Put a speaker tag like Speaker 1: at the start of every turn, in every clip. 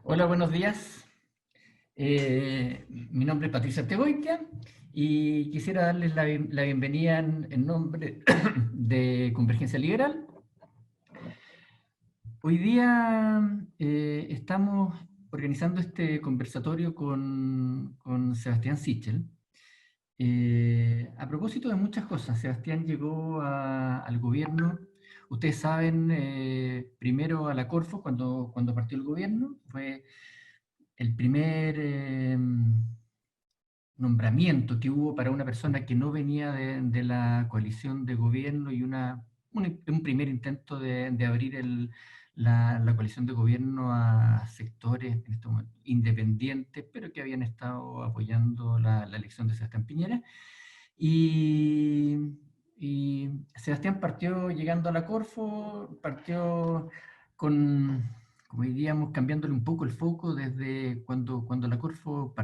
Speaker 1: Hola, buenos días. Mi nombre es Patricia Tegoitia y quisiera darles la bienvenida en nombre de Convergencia Liberal. Hoy día estamos organizando este conversatorio con Sebastián Sichel. A propósito de muchas cosas, Sebastián llegó al gobierno, ustedes saben, primero a la Corfo cuando partió el gobierno, fue el primer nombramiento que hubo para una persona que no venía de la coalición de gobierno y un primer intento de abrir la coalición de gobierno a sectores en este momento, independientes, pero que habían estado apoyando la elección de Sebastián Piñera. Y, y Sebastián partió llegando a la Corfo, partió con, como diríamos, cambiándole un poco el foco desde cuando la Corfo,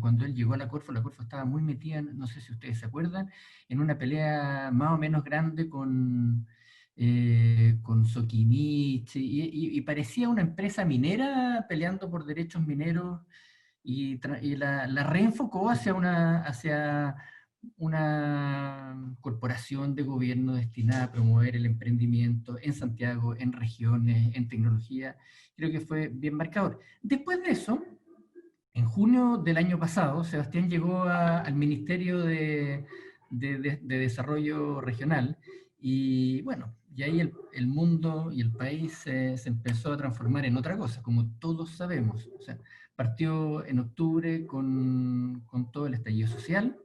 Speaker 1: cuando él llegó a la Corfo estaba muy metida, no sé si ustedes se acuerdan, en una pelea más o menos grande con Sokimich, y parecía una empresa minera peleando por derechos mineros, y la reenfocó hacia una corporación de gobierno destinada a promover el emprendimiento en Santiago, en regiones, en tecnología. Creo que fue bien marcador. Después de eso, en junio del año pasado, Sebastián llegó al Ministerio de Desarrollo Regional y bueno, y ahí el mundo y el país se empezó a transformar en otra cosa, como todos sabemos. O sea, partió en octubre con todo el estallido social,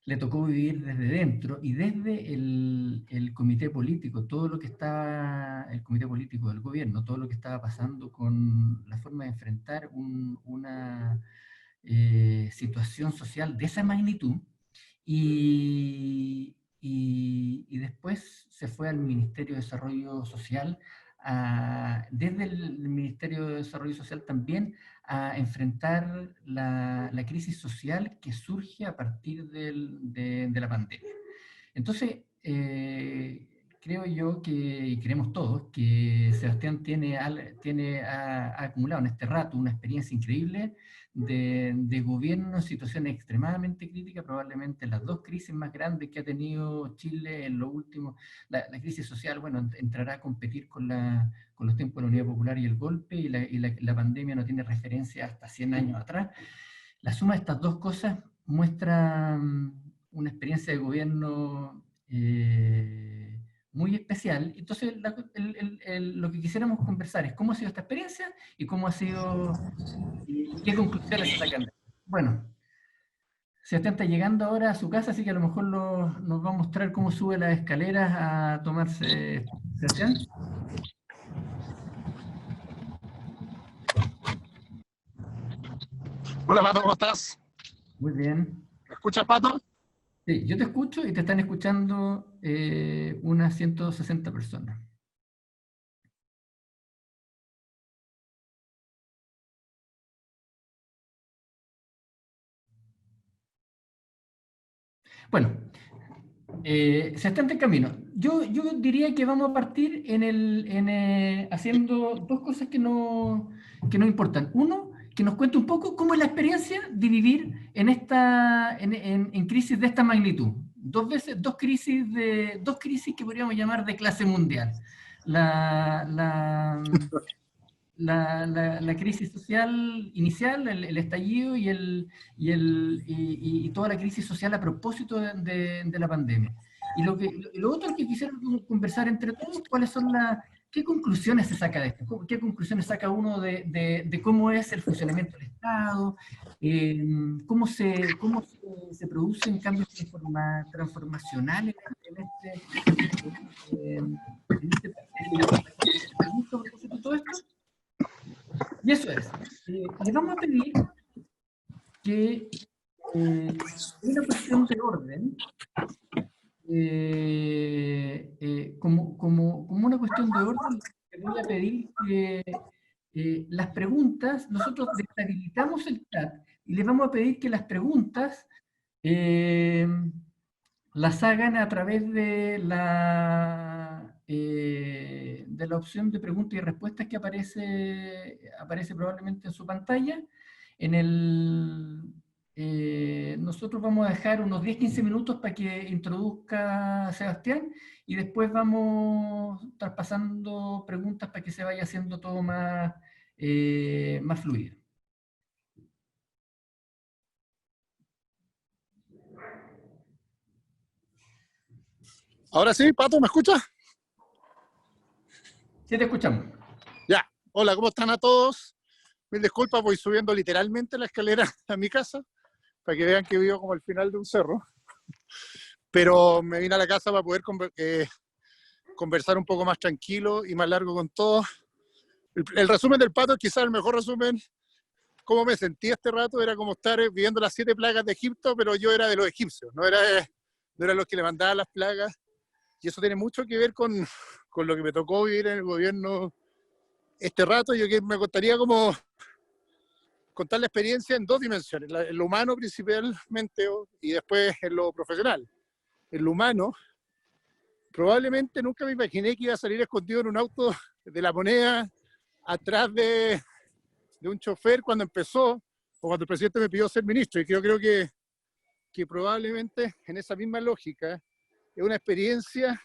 Speaker 1: le tocó vivir desde dentro y desde el comité político, todo lo que estaba, el comité político del gobierno, todo lo que estaba pasando con la forma de enfrentar una situación social de esa magnitud, y después se fue al Ministerio de Desarrollo Social, desde el Ministerio de Desarrollo Social también a enfrentar la crisis social que surge a partir de la pandemia. Entonces, creo yo y creemos todos, que Sebastián ha acumulado en este rato una experiencia increíble de gobierno en situaciones extremadamente críticas, probablemente las dos crisis más grandes que ha tenido Chile en lo último. La crisis social, bueno, entrará a competir con los tiempos de la Unidad Popular y el golpe, y la pandemia no tiene referencia hasta 100 años atrás. La suma de estas dos cosas muestra una experiencia de gobierno muy especial. Entonces, lo que quisiéramos conversar es cómo ha sido esta experiencia y cómo ha sido, y qué conclusiones se sacan. Bueno, Sebastián está llegando ahora a su casa, así que a lo mejor nos va a mostrar cómo sube las escaleras a tomarse. Sebastián.
Speaker 2: Hola Pato, ¿cómo estás?
Speaker 1: Muy bien.
Speaker 2: ¿Me escuchas, Pato?
Speaker 1: Sí, yo te escucho y te están escuchando unas 160 personas. Bueno, se está en camino. Yo diría que vamos a partir haciendo dos cosas que no importan. Uno, que nos cuente un poco cómo es la experiencia de vivir en crisis de esta magnitud. Dos crisis que podríamos llamar de clase mundial. La, la, la crisis social inicial, el estallido y toda la crisis social a propósito de la pandemia. Y lo otro que quisiera conversar entre todos, ¿qué conclusiones se saca de esto? ¿Qué conclusiones saca uno de cómo es el funcionamiento del Estado? ¿Cómo se producen cambios transformacionales en este país a propósito de todo esto? Y eso es. Les vamos a pedir que hay una cuestión de orden, como una cuestión de orden, les voy a pedir que las preguntas, nosotros deshabilitamos el chat y les vamos a pedir que las preguntas eh, las hagan a través de la opción de preguntas y respuestas que aparece probablemente en su pantalla. Nosotros vamos a dejar unos 10-15 minutos para que introduzca Sebastián y después vamos traspasando preguntas para que se vaya haciendo todo más fluido.
Speaker 2: Ahora sí, Pato, ¿me escuchas?
Speaker 1: Sí, te escuchamos.
Speaker 2: Ya. Hola, ¿cómo están a todos? Mil disculpas, voy subiendo literalmente la escalera a mi casa para que vean que vivo como al final de un cerro. Pero me vine a la casa para poder conversar un poco más tranquilo y más largo con todos. El resumen del Pato, quizás el mejor resumen, cómo me sentí este rato, era como estar viviendo las 7 plagas de Egipto, pero yo era de los egipcios, no era los que le mandaban las plagas. Y eso tiene mucho que ver con lo que me tocó vivir en el gobierno este rato. Yo que me gustaría como contar la experiencia en 2 dimensiones, en lo humano principalmente y después en lo profesional. En lo humano, probablemente nunca me imaginé que iba a salir escondido en un auto de La Moneda atrás de un chofer cuando empezó o cuando el presidente me pidió ser ministro. Y yo creo que probablemente en esa misma lógica es una experiencia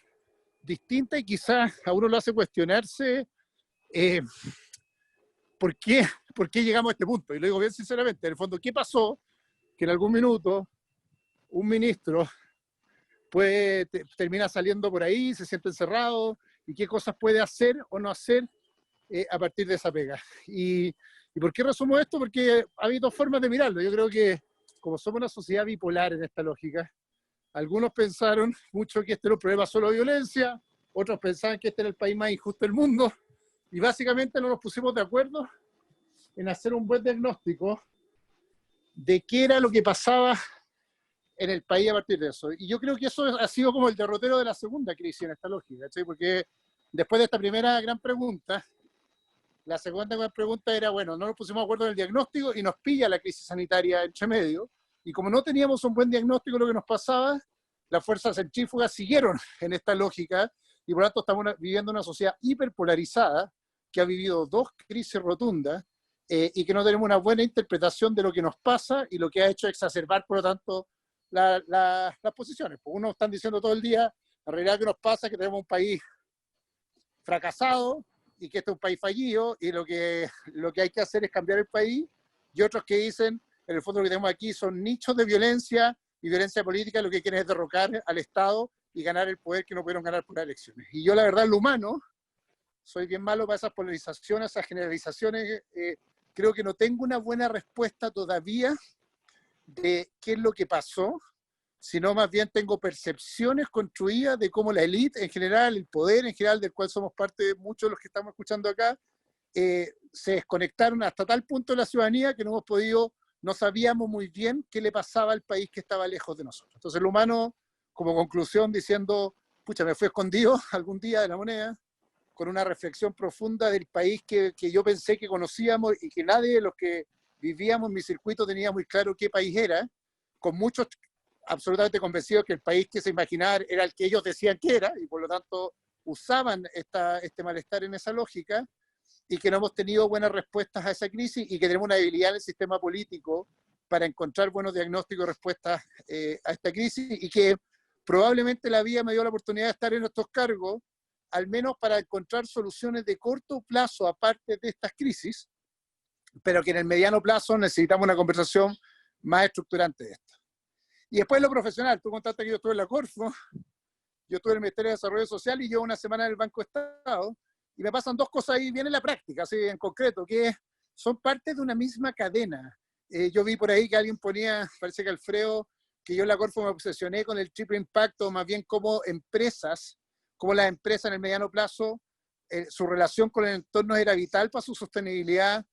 Speaker 2: distinta y quizás a uno lo hace cuestionarse ¿por qué llegamos a este punto? Y lo digo bien sinceramente, en el fondo, ¿qué pasó que en algún minuto un ministro termina saliendo por ahí, se siente encerrado, y qué cosas puede hacer o no hacer a partir de esa pega? ¿Y por qué resumo esto? Porque ha habido 2 formas de mirarlo. Yo creo que como somos una sociedad bipolar en esta lógica, algunos pensaron mucho que este era un problema solo de violencia, otros pensaban que este era el país más injusto del mundo, y básicamente no nos pusimos de acuerdo en hacer un buen diagnóstico de qué era lo que pasaba en el país a partir de eso. Y yo creo que eso ha sido como el derrotero de la segunda crisis en esta lógica, ¿sí? Porque después de esta primera gran pregunta, la segunda gran pregunta era, bueno, no nos pusimos de acuerdo en el diagnóstico y nos pilla la crisis sanitaria entre medio, y como no teníamos un buen diagnóstico de lo que nos pasaba, las fuerzas centrífugas siguieron en esta lógica, y por lo tanto estamos viviendo una sociedad hiperpolarizada que ha vivido 2 crisis rotundas, y que no tenemos una buena interpretación de lo que nos pasa, y lo que ha hecho exacerbar, por lo tanto, las posiciones. Pues unos están diciendo todo el día, la realidad que nos pasa es que tenemos un país fracasado y que este es un país fallido, y lo que hay que hacer es cambiar el país, y otros que dicen, en el fondo lo que tenemos aquí son nichos de violencia y violencia política, lo que quieren es derrocar al Estado y ganar el poder que no pudieron ganar por las elecciones. Y yo la verdad, lo humano, soy bien malo para esas polarizaciones, esas generalizaciones. Creo que no tengo una buena respuesta todavía de qué es lo que pasó, sino más bien tengo percepciones construidas de cómo la élite en general, el poder en general, del cual somos parte de muchos de los que estamos escuchando acá, se desconectaron hasta tal punto de la ciudadanía que no sabíamos muy bien qué le pasaba al país que estaba lejos de nosotros. Entonces, lo humano, como conclusión, diciendo, pucha, me fui escondido algún día de La Moneda, con una reflexión profunda del país que yo pensé que conocíamos y que nadie de los que vivíamos en mi circuito tenía muy claro qué país era, con muchos absolutamente convencidos que el país que se imaginaban era el que ellos decían que era, y por lo tanto usaban este malestar en esa lógica, y que no hemos tenido buenas respuestas a esa crisis, y que tenemos una debilidad en el sistema político para encontrar buenos diagnósticos y respuestas a esta crisis, y que probablemente la vida me dio la oportunidad de estar en estos cargos, al menos para encontrar soluciones de corto plazo aparte de estas crisis, pero que en el mediano plazo necesitamos una conversación más estructurante de esto. Y después lo profesional, tú contaste que yo estuve en la Corfo, yo estuve en el Ministerio de Desarrollo Social y yo una semana en el Banco de Estado, y me pasan 2 cosas ahí bien en la práctica, así en concreto, que son parte de una misma cadena. Yo vi por ahí que alguien ponía, parece que Alfredo, que yo en la Corfo me obsesioné con el triple impacto, más bien como las empresas en el mediano plazo, su relación con el entorno era vital para su sostenibilidad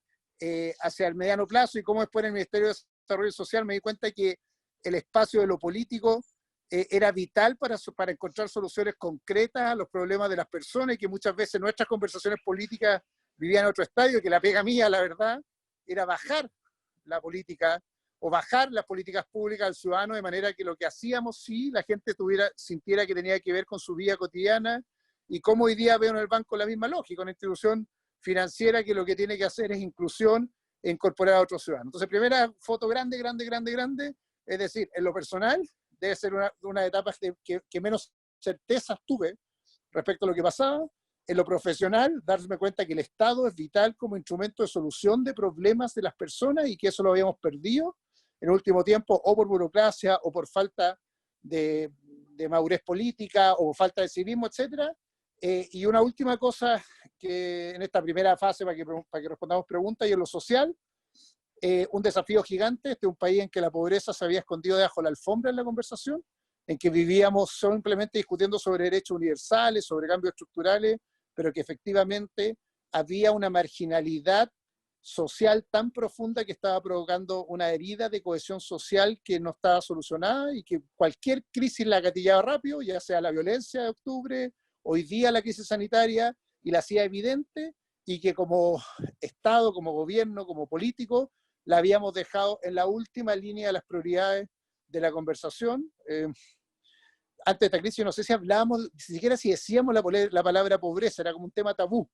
Speaker 2: hacia el mediano plazo, y cómo después en el Ministerio de Desarrollo Social me di cuenta que el espacio de lo político era vital para encontrar soluciones concretas a los problemas de las personas, y que muchas veces nuestras conversaciones políticas vivían en otro estadio, que la pega mía, la verdad, era bajar la política o bajar las políticas públicas al ciudadano, de manera que lo que hacíamos, sí, la gente sintiera que tenía que ver con su vida cotidiana, y cómo hoy día veo en el banco la misma lógica, una institución financiera que lo que tiene que hacer es inclusión e incorporar a otros ciudadanos. Entonces, primera foto grande, grande, grande, grande, es decir, en lo personal, debe ser una etapa que menos certezas tuve respecto a lo que pasaba. En lo profesional, darme cuenta que el Estado es vital como instrumento de solución de problemas de las personas y que eso lo habíamos perdido en el último tiempo, o por burocracia, o por falta de madurez política, o falta de civismo, etc. Y una última cosa que en esta primera fase, para que respondamos preguntas, y en lo social, un desafío gigante. Este es un país en que la pobreza se había escondido debajo de la alfombra en la conversación, en que vivíamos simplemente discutiendo sobre derechos universales, sobre cambios estructurales, pero que efectivamente había una marginalidad social tan profunda que estaba provocando una herida de cohesión social que no estaba solucionada y que cualquier crisis la gatillaba rápido, ya sea la violencia de octubre, hoy día la crisis sanitaria, y la hacía evidente, y que como Estado, como gobierno, como político, la habíamos dejado en la última línea de las prioridades de la conversación. Antes de esta crisis, no sé si hablábamos, ni siquiera si decíamos la palabra pobreza, era como un tema tabú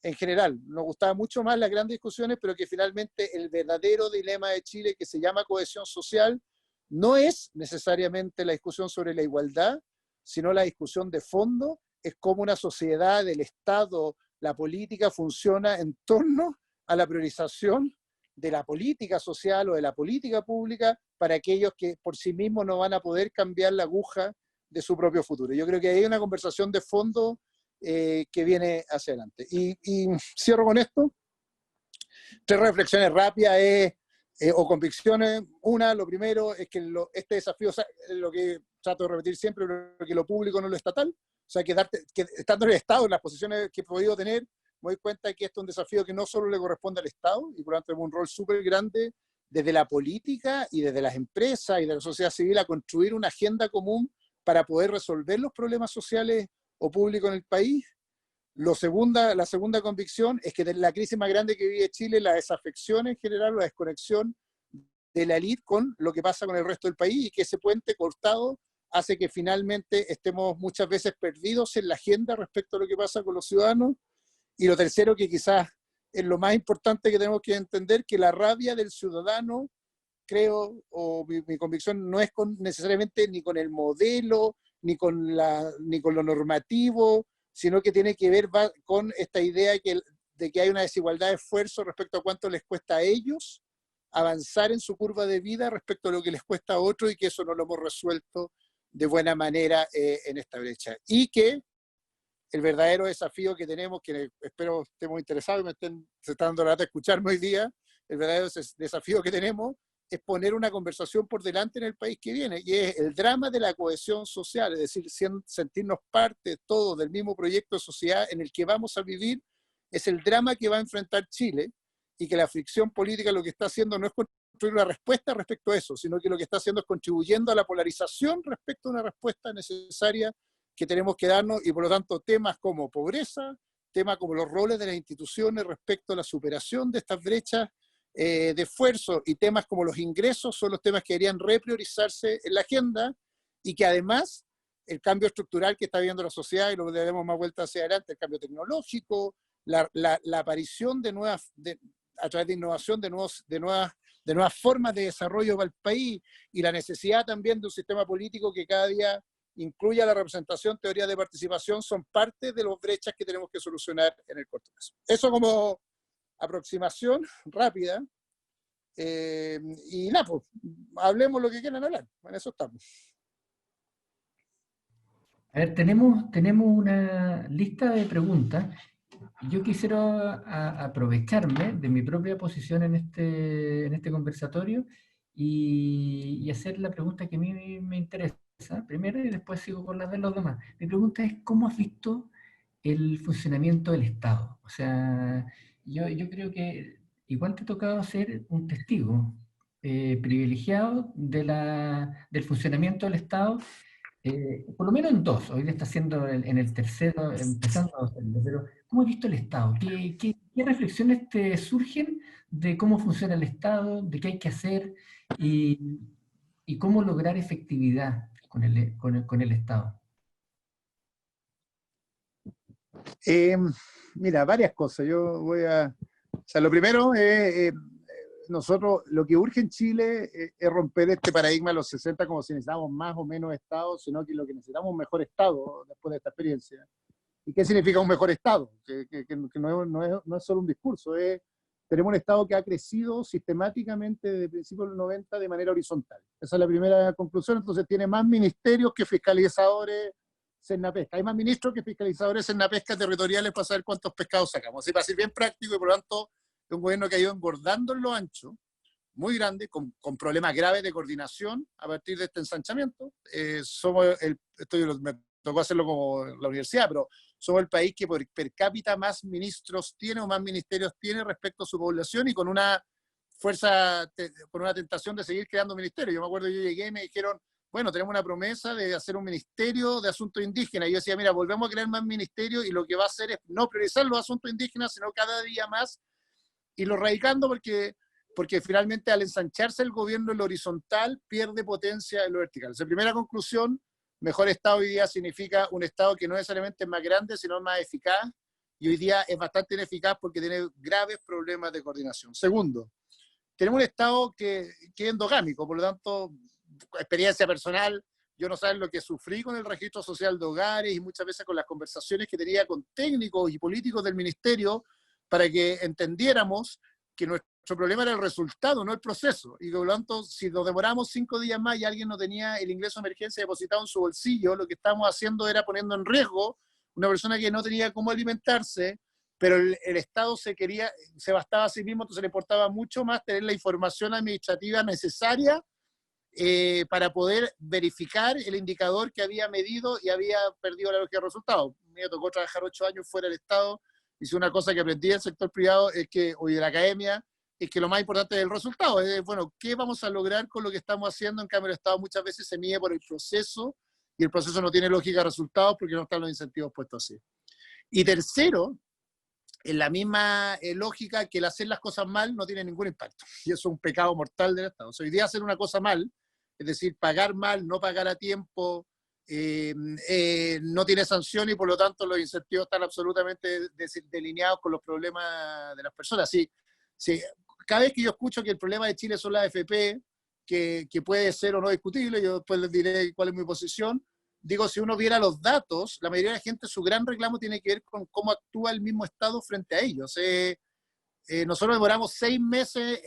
Speaker 2: en general. Nos gustaban mucho más las grandes discusiones, pero que finalmente el verdadero dilema de Chile, que se llama cohesión social, no es necesariamente la discusión sobre la igualdad, sino la discusión de fondo, es cómo una sociedad, el Estado, la política funciona en torno a la priorización de la política social o de la política pública para aquellos que por sí mismos no van a poder cambiar la aguja de su propio futuro. Yo creo que hay una conversación de fondo que viene hacia adelante. Y cierro con esto. 3 reflexiones rápidas o convicciones. Una, lo primero es que este desafío, lo que trato de repetir siempre, que lo público no es lo estatal. O sea, que estando en el Estado, en las posiciones que he podido tener, me doy cuenta que esto es un desafío que no solo le corresponde al Estado, y por lo tanto tenemos un rol súper grande desde la política y desde las empresas y de la sociedad civil a construir una agenda común para poder resolver los problemas sociales o públicos en el país. La segunda convicción es que la crisis más grande que vive Chile, la desafección en general, la desconexión de la élite con lo que pasa con el resto del país, y que ese puente cortado hace que finalmente estemos muchas veces perdidos en la agenda respecto a lo que pasa con los ciudadanos. Y lo tercero, que quizás es lo más importante que tenemos que entender, que la rabia del ciudadano, creo, o mi convicción no es necesariamente ni con el modelo, ni con lo normativo, sino que tiene que ver con esta idea de que hay una desigualdad de esfuerzo respecto a cuánto les cuesta a ellos avanzar en su curva de vida respecto a lo que les cuesta a otros, y que eso no lo hemos resuelto de buena manera en esta brecha. Y que el verdadero desafío que tenemos, que espero estemos interesados y se están dando la lata de escucharme hoy día, el verdadero desafío que tenemos es poner una conversación por delante en el país que viene, y es el drama de la cohesión social, es decir, sentirnos parte todos del mismo proyecto de sociedad en el que vamos a vivir, es el drama que va a enfrentar Chile, y que la fricción política lo que está haciendo no es construir una respuesta respecto a eso, sino que lo que está haciendo es contribuyendo a la polarización respecto a una respuesta necesaria que tenemos que darnos. Y por lo tanto temas como pobreza, temas como los roles de las instituciones respecto a la superación de estas brechas de esfuerzo, y temas como los ingresos son los temas que deberían repriorizarse en la agenda, y que además el cambio estructural que está viviendo la sociedad, y lo que le demos más vuelta hacia adelante, el cambio tecnológico, la aparición a través de innovación de nuevas formas de desarrollo para el país, y la necesidad también de un sistema político que cada día incluya la representación, teoría de participación, son parte de las brechas que tenemos que solucionar en el corto plazo. Eso como aproximación rápida. Y nada, pues, hablemos lo que quieran hablar. En eso estamos.
Speaker 1: A ver, tenemos una lista de preguntas. Yo quisiera aprovecharme de mi propia posición en este conversatorio y hacer la pregunta que a mí me interesa primero, y después sigo con las de los demás. Mi pregunta es: ¿cómo has visto el funcionamiento del Estado? O sea, yo creo que igual te ha tocado ser un testigo privilegiado del funcionamiento del Estado, por lo menos en dos. Hoy está haciendo en el tercero, empezando a hacerlo. Pero ¿cómo has visto el Estado? ¿Qué reflexiones te surgen de cómo funciona el Estado, de qué hay que hacer y, y cómo lograr efectividad con el Estado?
Speaker 2: Eh, Mira, varias cosas. Yo voy a... O sea, lo primero es, nosotros, lo que urge en Chile es romper este paradigma de los 60 como si necesitamos más o menos Estado, sino que lo que necesitamos es un mejor Estado después de esta experiencia. ¿Y qué significa un mejor Estado? Que no es solo un discurso, tenemos un Estado que ha crecido sistemáticamente desde principios de los 90 de manera horizontal. Esa es la primera conclusión. Entonces tiene más ministerios que fiscalizadores Cernapesca. Hay más ministros que fiscalizadores Cernapesca territoriales para saber cuántos pescados sacamos. Así para ser bien práctico y por lo tanto es un gobierno que ha ido engordando en lo ancho, muy grande, con problemas graves de coordinación a partir de este ensanchamiento. Me tocó hacerlo como la universidad, pero somos el país que por per cápita más ministros tiene o más ministerios tiene respecto a su población y con una fuerza, con una tentación de seguir creando ministerios. Yo me acuerdo, yo llegué y me dijeron, bueno, tenemos una promesa de hacer un ministerio de asuntos indígenas. Y yo decía, mira, volvemos a crear más ministerios y lo que va a hacer es no priorizar los asuntos indígenas, sino cada día más irlo radicando porque finalmente al ensancharse el gobierno en lo horizontal pierde potencia en lo vertical. Esa primera conclusión, mejor Estado hoy día significa un Estado que no necesariamente es más grande, sino más eficaz, y hoy día es bastante ineficaz porque tiene graves problemas de coordinación. Segundo, tenemos un Estado que es endogámico, por lo tanto, experiencia personal, yo no sé lo que sufrí con el registro social de hogares y muchas veces con las conversaciones que tenía con técnicos y políticos del ministerio para que entendiéramos que nuestro problema era el resultado, no el proceso. Y por lo tanto, si nos demoramos 5 días más y alguien no tenía el ingreso de emergencia depositado en su bolsillo, lo que estábamos haciendo era poniendo en riesgo una persona que no tenía cómo alimentarse, pero el Estado se bastaba a sí mismo, entonces le importaba mucho más tener la información administrativa necesaria para poder verificar el indicador que había medido y había perdido la lógica de resultados. Me tocó trabajar 8 años fuera del Estado, y una cosa que aprendí del sector privado es que, o de la academia, es que lo más importante es el resultado. Es, bueno, ¿qué vamos a lograr con lo que estamos haciendo? En cambio, el Estado muchas veces se mide por el proceso, y el proceso no tiene lógica de resultados porque no están los incentivos puestos así. Y tercero, en la misma lógica que el hacer las cosas mal no tiene ningún impacto. Y eso es un pecado mortal del Estado. O sea, hoy día hacer una cosa mal, es decir, pagar mal, no pagar a tiempo, no tiene sanción y por lo tanto los incentivos están absolutamente delineados con los problemas de las personas. Sí, sí. Cada vez que yo escucho que el problema de Chile son las AFP, que puede ser o no discutible, yo después les diré cuál es mi posición, digo, si uno viera los datos, la mayoría de la gente, su gran reclamo tiene que ver con cómo actúa el mismo Estado frente a ellos. Nosotros demoramos 6 meses,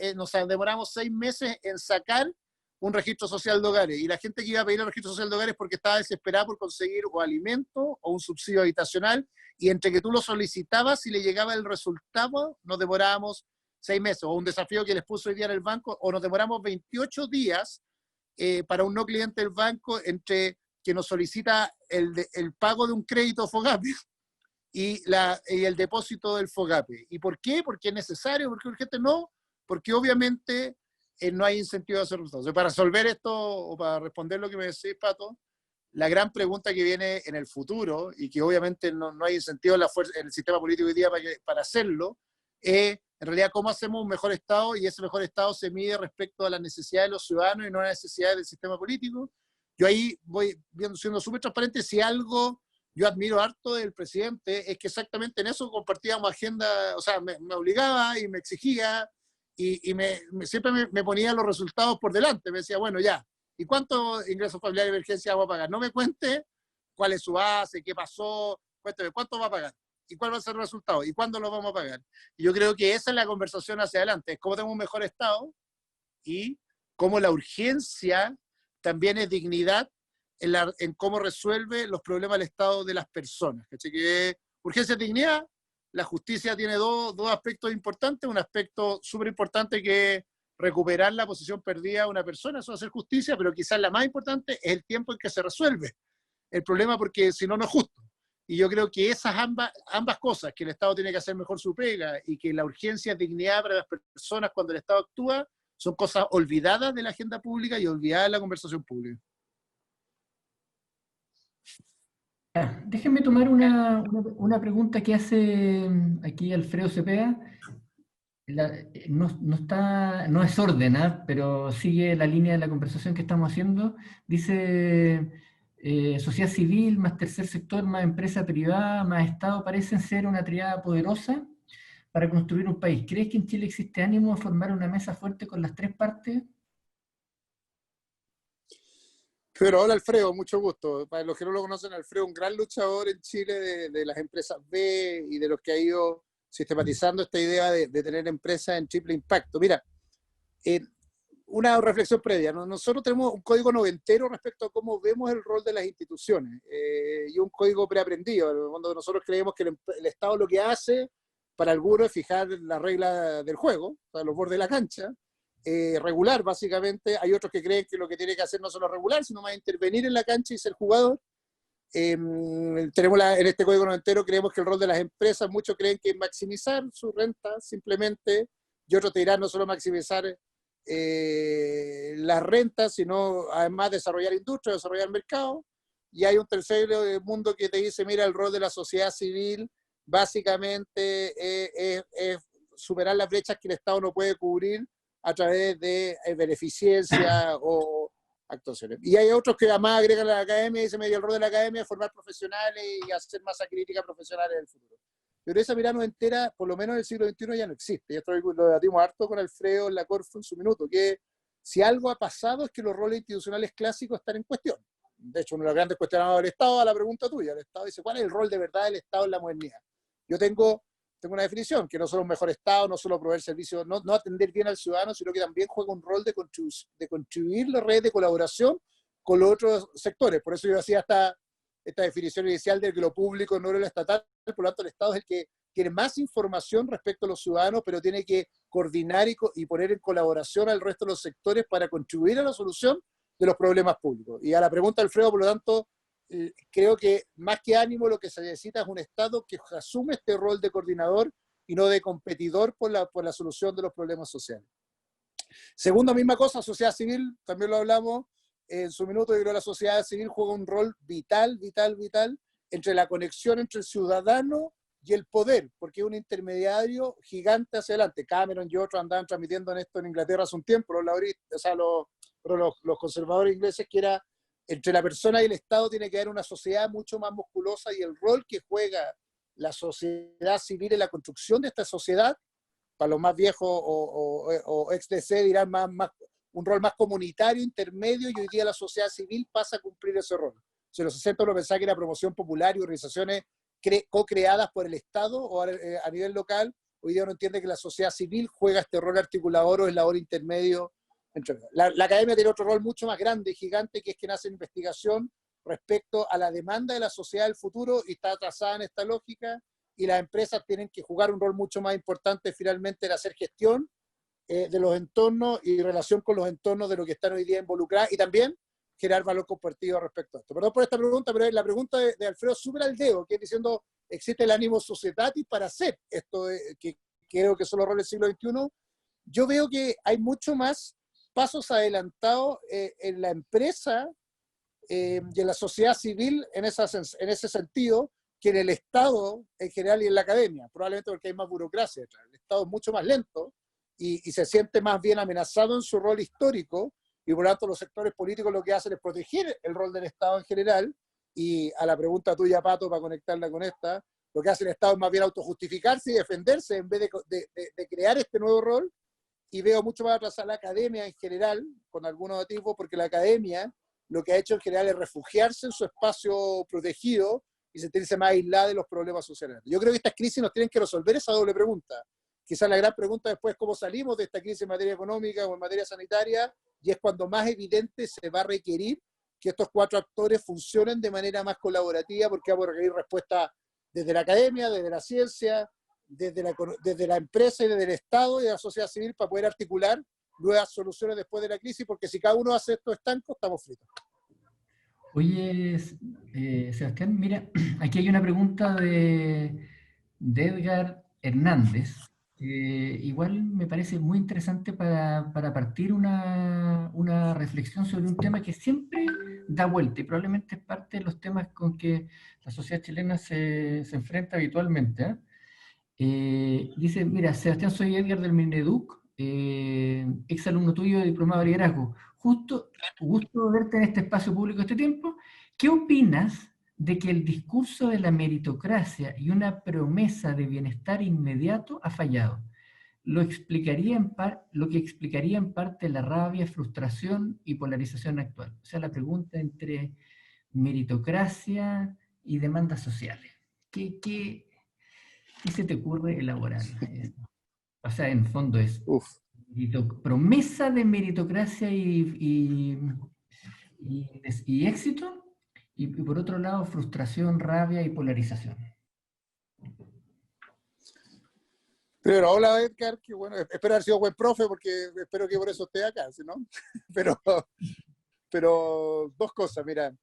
Speaker 2: demoramos 6 meses en sacar un registro social de hogares, y la gente que iba a pedir el registro social de hogares porque estaba desesperada por conseguir o alimento o un subsidio habitacional, y entre que tú lo solicitabas y le llegaba el resultado, nos demorábamos 6 meses, o un desafío que les puso hoy día en el banco, o nos demoramos 28 días para un no cliente del banco entre que nos solicita el pago de un crédito FOGAPE y el depósito del FOGAPE. ¿Y por qué? Porque es necesario, porque urgente no, porque obviamente no hay incentivo a hacer resultados. Para resolver esto, o para responder lo que me decís, Pato, la gran pregunta que viene en el futuro, y que obviamente no hay incentivo en el sistema político hoy día para hacerlo, es en realidad cómo hacemos un mejor Estado, y ese mejor Estado se mide respecto a las necesidades de los ciudadanos y no a las necesidades del sistema político. Yo ahí voy siendo súper transparente. Si algo yo admiro harto del presidente es que exactamente en eso compartíamos agenda, o sea, me obligaba y me exigía y siempre me ponía los resultados por delante. Me decía, bueno, ya, ¿y cuántos ingresos familiares de emergencia vamos a pagar? No me cuente cuál es su base, qué pasó, cuénteme cuánto va a pagar y cuál va a ser el resultado y cuándo lo vamos a pagar. Y yo creo que esa es la conversación hacia adelante, es cómo tenemos un mejor Estado y cómo la urgencia también es dignidad en cómo resuelve los problemas del Estado de las personas. Así que urgencia es dignidad. La justicia tiene dos aspectos importantes. Un aspecto súper importante que es recuperar la posición perdida de una persona, eso es hacer justicia, pero quizás la más importante es el tiempo en que se resuelve el problema, porque si no, no es justo. Y yo creo que esas ambas cosas, que el Estado tiene que hacer mejor su pega y que la urgencia es dignidad para las personas cuando el Estado actúa, son cosas olvidadas de la agenda pública y olvidadas de la conversación pública.
Speaker 1: Déjenme tomar una pregunta que hace aquí Alfredo Cepeda. No es orden, pero sigue la línea de la conversación que estamos haciendo. Dice, sociedad civil, más tercer sector, más empresa privada, más Estado, parecen ser una triada poderosa para construir un país. ¿Crees que en Chile existe ánimo de formar una mesa fuerte con las tres partes?
Speaker 2: Pero hola Alfredo, mucho gusto. Para los que no lo conocen, Alfredo, un gran luchador en Chile de las empresas B y de los que ha ido sistematizando esta idea de tener empresas en triple impacto. Mira, eh, una reflexión previa. Nosotros tenemos un código noventero respecto a cómo vemos el rol de las instituciones y un código preaprendido, cuando nosotros creemos que el Estado lo que hace para algunos es fijar la regla del juego, o sea, los bordes de la cancha, regular básicamente. Hay otros que creen que lo que tiene que hacer no solo regular, sino más intervenir en la cancha y ser jugador. En este código noventero creemos que el rol de las empresas, muchos creen que es maximizar su renta simplemente, y otros te dirán no solo maximizar las rentas, sino además desarrollar industria, desarrollar mercado. Y hay un tercer mundo que te dice, mira, el rol de la sociedad civil básicamente es superar las brechas que el Estado no puede cubrir a través de beneficencia o actuaciones. Y hay otros que además agregan a la academia y dicen, mira, el rol de la academia es formar profesionales y hacer masa crítica profesional en el futuro. Pero esa mirada entera, por lo menos en el siglo XXI, ya no existe. Y esto lo debatimos harto con Alfredo en la Corfo en su minuto, que si algo ha pasado es que los roles institucionales clásicos están en cuestión. De hecho, uno de los grandes cuestionados del Estado, a la pregunta tuya, el Estado dice, ¿cuál es el rol de verdad del Estado en la modernidad? Yo tengo una definición, que no solo un mejor Estado, no solo proveer servicios, no atender bien al ciudadano, sino que también juega un rol de contribuir la red de colaboración con los otros sectores. Por eso yo hacía esta definición inicial de que lo público no era lo estatal, por lo tanto el Estado es el que tiene más información respecto a los ciudadanos, pero tiene que coordinar y poner en colaboración al resto de los sectores para contribuir a la solución de los problemas públicos. Y a la pregunta de Alfredo, por lo tanto, creo que más que ánimo lo que se necesita es un Estado que asume este rol de coordinador y no de competidor por la solución de los problemas sociales. Segundo, misma cosa, sociedad civil, también lo hablamos en su minuto. Yo creo que la sociedad civil juega un rol vital entre la conexión entre el ciudadano y el poder, porque es un intermediario gigante hacia adelante. Cameron y otros andaban transmitiendo en esto en Inglaterra hace un tiempo, los conservadores ingleses, que era entre la persona y el Estado tiene que haber una sociedad mucho más musculosa, y el rol que juega la sociedad civil en la construcción de esta sociedad, para los más viejos o ex-DC dirán un rol más comunitario, intermedio, y hoy día la sociedad civil pasa a cumplir ese rol. Si en los 60 uno pensaba que era promoción popular y organizaciones co-creadas por el Estado o a nivel local, hoy día uno entiende que la sociedad civil juega este rol articulador o eslabón intermedio. La academia tiene otro rol mucho más grande, gigante, que es que hace investigación respecto a la demanda de la sociedad del futuro y está atrasada en esta lógica, y las empresas tienen que jugar un rol mucho más importante finalmente en hacer gestión de los entornos y relación con los entornos de lo que están hoy día involucrados, y también generar valor compartido respecto a esto. Perdón por esta pregunta, pero la pregunta de Alfredo sube al dedo, que es diciendo, ¿existe el ánimo societatis para hacer esto que creo que son los roles del siglo XXI? Yo veo que hay mucho más pasos adelantados en la empresa y en la sociedad civil en ese sentido que en el Estado en general y en la academia, probablemente porque hay más burocracia. El Estado es mucho más lento y se siente más bien amenazado en su rol histórico, y por lo tanto los sectores políticos lo que hacen es proteger el rol del Estado en general. Y a la pregunta tuya, Pato, para conectarla con esta, lo que hace el Estado es más bien autojustificarse y defenderse en vez de crear este nuevo rol. Y veo mucho más atrasada la academia en general, con algunos motivos, porque la academia lo que ha hecho en general es refugiarse en su espacio protegido y sentirse más aislada de los problemas sociales. Yo creo que estas crisis nos tienen que resolver esa doble pregunta. Quizás la gran pregunta después es cómo salimos de esta crisis en materia económica o en materia sanitaria, y es cuando más evidente se va a requerir que estos cuatro actores funcionen de manera más colaborativa, porque vamos a requerir respuesta desde la academia, desde la ciencia, desde la empresa y desde el Estado y de la sociedad civil, para poder articular nuevas soluciones después de la crisis, porque si cada uno hace esto estanco, estamos fritos.
Speaker 1: Oye, Sebastián, mira, aquí hay una pregunta de Edgar Hernández, que igual me parece muy interesante para partir una reflexión sobre un tema que siempre da vuelta y probablemente es parte de los temas con que la sociedad chilena se enfrenta habitualmente, ¿eh? Dice, mira, Sebastián, soy Edgar del Mineduc, ex alumno tuyo de diplomado de liderazgo. Justo, gusto verte en este espacio público este tiempo. ¿Qué opinas de que el discurso de la meritocracia y una promesa de bienestar inmediato ha fallado? Lo que explicaría en parte la rabia, frustración y polarización actual. O sea, la pregunta entre meritocracia y demandas sociales. ¿Qué se te ocurre elaborar? O sea, en fondo es
Speaker 2: Uf.
Speaker 1: promesa de meritocracia y éxito, y por otro lado, frustración, rabia y polarización.
Speaker 2: Pero hola Edgar, que bueno, espero haber sido buen profe porque espero que por eso esté acá, ¿sí, no? Pero, pero dos cosas, mira.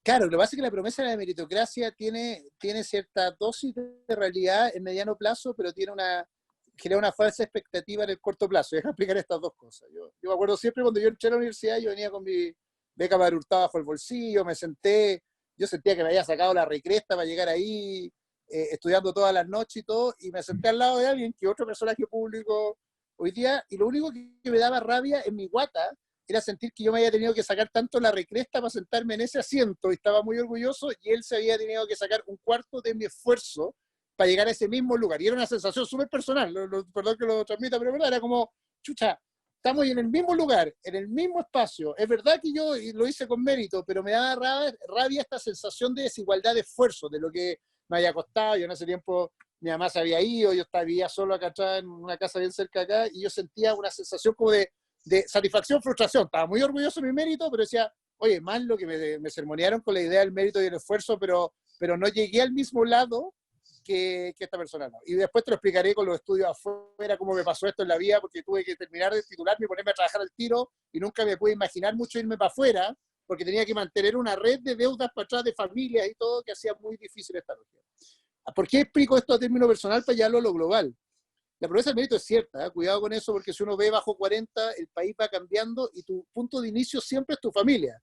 Speaker 2: Claro, lo que pasa es que la promesa de la meritocracia tiene cierta dosis de realidad en mediano plazo, pero crea una falsa expectativa en el corto plazo. Deja explicar estas dos cosas. Yo me acuerdo siempre cuando yo entré a la universidad, yo venía con mi beca Padre Hurtado bajo el bolsillo, yo sentía que me había sacado la recresta para llegar ahí, estudiando todas las noches y todo, y me senté al lado de alguien que otro personaje público hoy día, y lo único que me daba rabia en mi guata era sentir que yo me había tenido que sacar tanto la recresta para sentarme en ese asiento, y estaba muy orgulloso, y él se había tenido que sacar un cuarto de mi esfuerzo para llegar a ese mismo lugar. Y era una sensación súper personal, perdón que lo transmita, pero verdad, era como, chucha, estamos en el mismo lugar, en el mismo espacio. Es verdad que yo lo hice con mérito, pero me daba rabia esta sensación de desigualdad de esfuerzo, de lo que me había costado. Yo en ese tiempo, mi mamá se había ido, yo vivía solo acá atrás en una casa bien cerca de acá, y yo sentía una sensación como de satisfacción, frustración. Estaba muy orgulloso de mi mérito, pero decía, oye, más lo que me sermonearon con la idea del mérito y el esfuerzo, pero no llegué al mismo lado que esta persona no. Y después te lo explicaré con los estudios afuera, cómo me pasó esto en la vida, porque tuve que terminar de titularme y ponerme a trabajar al tiro, y nunca me pude imaginar mucho irme para afuera, porque tenía que mantener una red de deudas para atrás de familias y todo, que hacía muy difícil esta lógica. ¿Por qué explico esto a término personal para llevarlo a lo global? La promesa del mérito es cierta, ¿eh? Cuidado con eso, porque si uno ve bajo 40, el país va cambiando y tu punto de inicio siempre es tu familia.